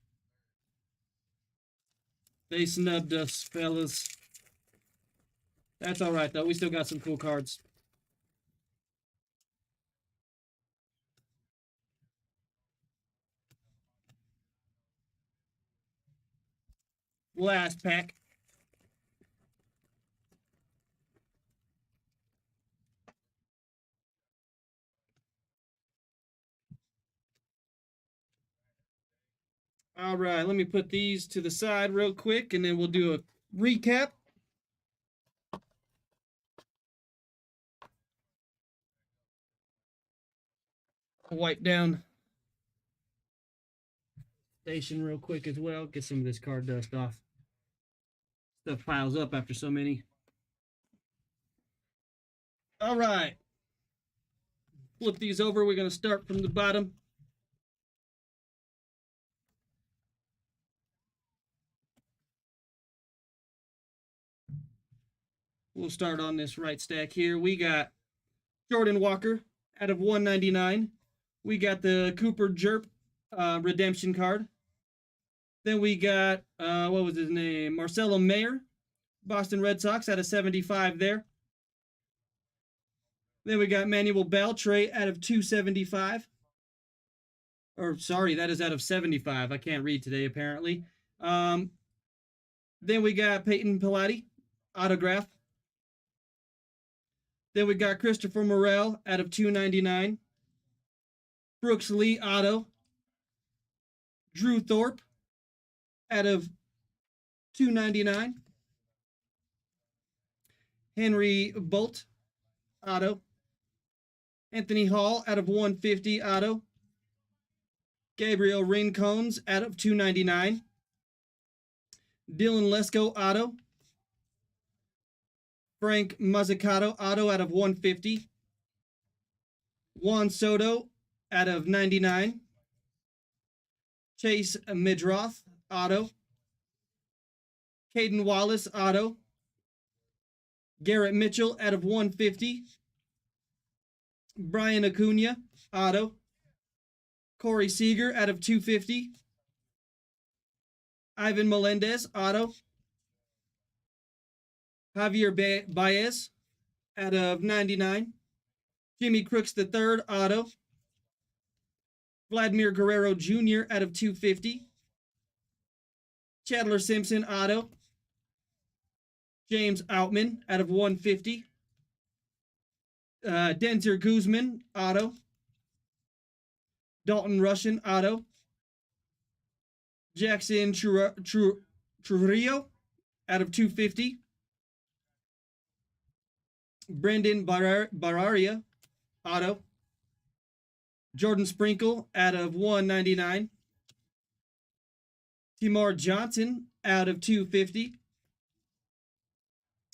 Speaker 1: They snubbed us, fellas. That's all right, though. We still got some cool cards. Last pack. All right, let me put these to the side real quick, and then we'll do a recap. Wipe down station real quick as well. Get some of this card dust off. Stuff piles up after so many. All right. Flip these over. We're going to start from the bottom. We'll start on this right stack here. We got Jordan Walker out of 199. We got the Cooper Jerp redemption card. Then we got, what was his name? Marcelo Mayer, Boston Red Sox out of 75 there. Then we got Manuel Beltre out of 275. Or, sorry, that is out of 75. I can't read today, apparently. Then we got Peyton Pilati, autograph. Then we got Christopher Morel out of 299. Brooks Lee, auto. Drew Thorpe out of 299. Henry Bolt, auto. Anthony Hall out of 150, auto. Gabriel Rincones out of 299. Dylan Lesko, auto. Frank Mazzucato auto out of 150. Juan Soto out of 99. Chase Midroth auto. Caden Wallace auto. Garrett Mitchell out of 150. Brian Acuna auto. Corey Seager out of 250. Ivan Melendez auto. Javier Baez out of 99. Jimmy Crooks III auto. Vladimir Guerrero Jr. out of 250. Chandler Simpson auto. James Outman out of 150. Denzer Guzman auto. Dalton Russian auto. Jackson Trujillo out of 250. Brendan Bararia auto. Jordan Sprinkle out of 199. Timor Johnson out of 250.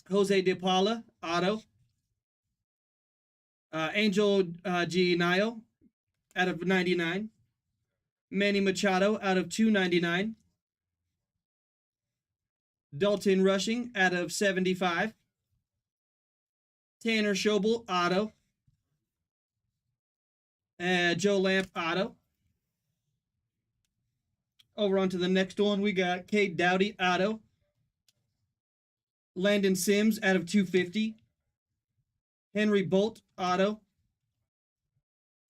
Speaker 1: Jose De Paula auto. Angel Gionayo out of 99. Manny Machado out of 299. Dalton Rushing out of 75. Tanner Schobel auto. Joe Lamp auto. Over on to the next one, we got Cade Doughty auto. Landon Sims out of 250. Henry Bolt auto.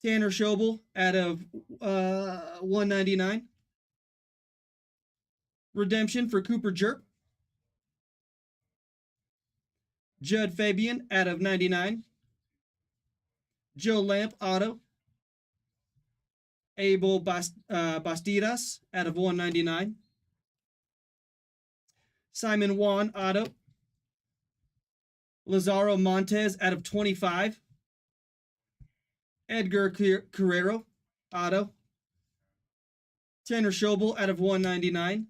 Speaker 1: Tanner Schobel out of 199. Redemption for Cooper Jerk. Judd Fabian out of 99. Joe Lamp auto. Abel Bastidas out of 199. Simon Juan auto. Lazaro Montez out of 25. Edgar Carrero auto. Tanner Schobel out of 199.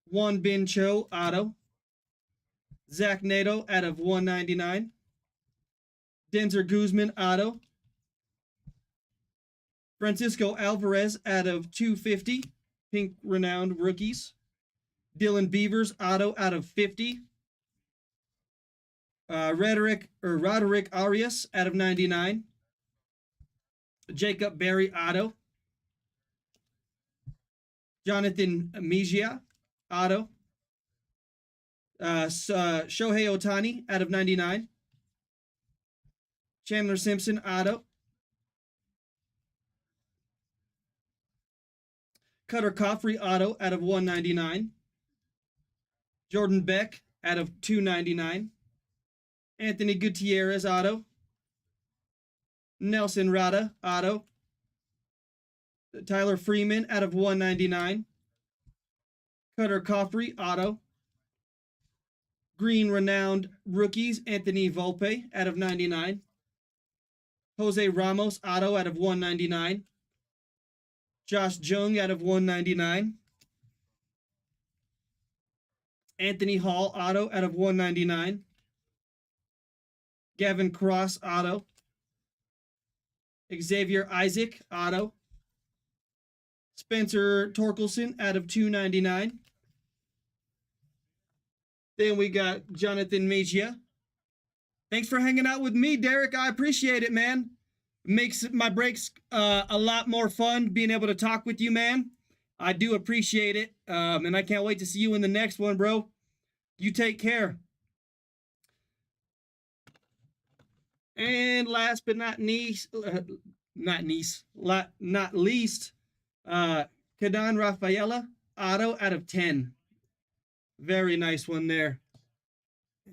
Speaker 1: Juan Bin Cho auto. Zach Nato out of 199. Denzer Guzman auto. Francisco Alvarez out of 250. Pink Renowned Rookies. Dylan Beavers auto out of 50. Roderick Arias out of 99. Jacob Berry auto. Jonathan Mejia auto. Shohei Ohtani out of 99. Chandler Simpson auto. Cutter Coffrey auto out of 199. Jordan Beck out of 299. Anthony Gutierrez auto. Nelson Rada auto. Tyler Freeman out of 199. Cutter Coffrey auto. Green Renowned Rookies Anthony Volpe out of 99. Jose Ramos auto out of 199. Josh Jung out of 199. Anthony Hall auto out of 199. Gavin Cross auto. Xavier Isaac auto. Spencer Torkelson out of 299. Then we got Jonathan Mejia. Thanks for hanging out with me, Derek. I appreciate it, man. Makes my breaks a lot more fun being able to talk with you, man. I do appreciate it. And I can't wait to see you in the next one, bro. You take care. And last but not least, Kadan Rafaela, auto out of 10. Very nice one there.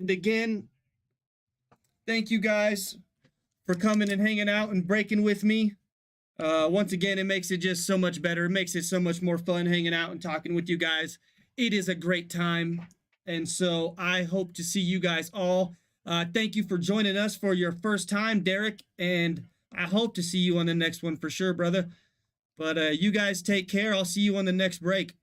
Speaker 1: And again, thank you guys for coming and hanging out and breaking with me. Once again, it makes it just so much better. It makes it so much more fun hanging out and talking with you guys. It is a great time. And so I hope to see you guys all. Thank you for joining us for your first time, Derek. And I hope to see you on the next one for sure, brother. But you guys take care. I'll see you on the next break.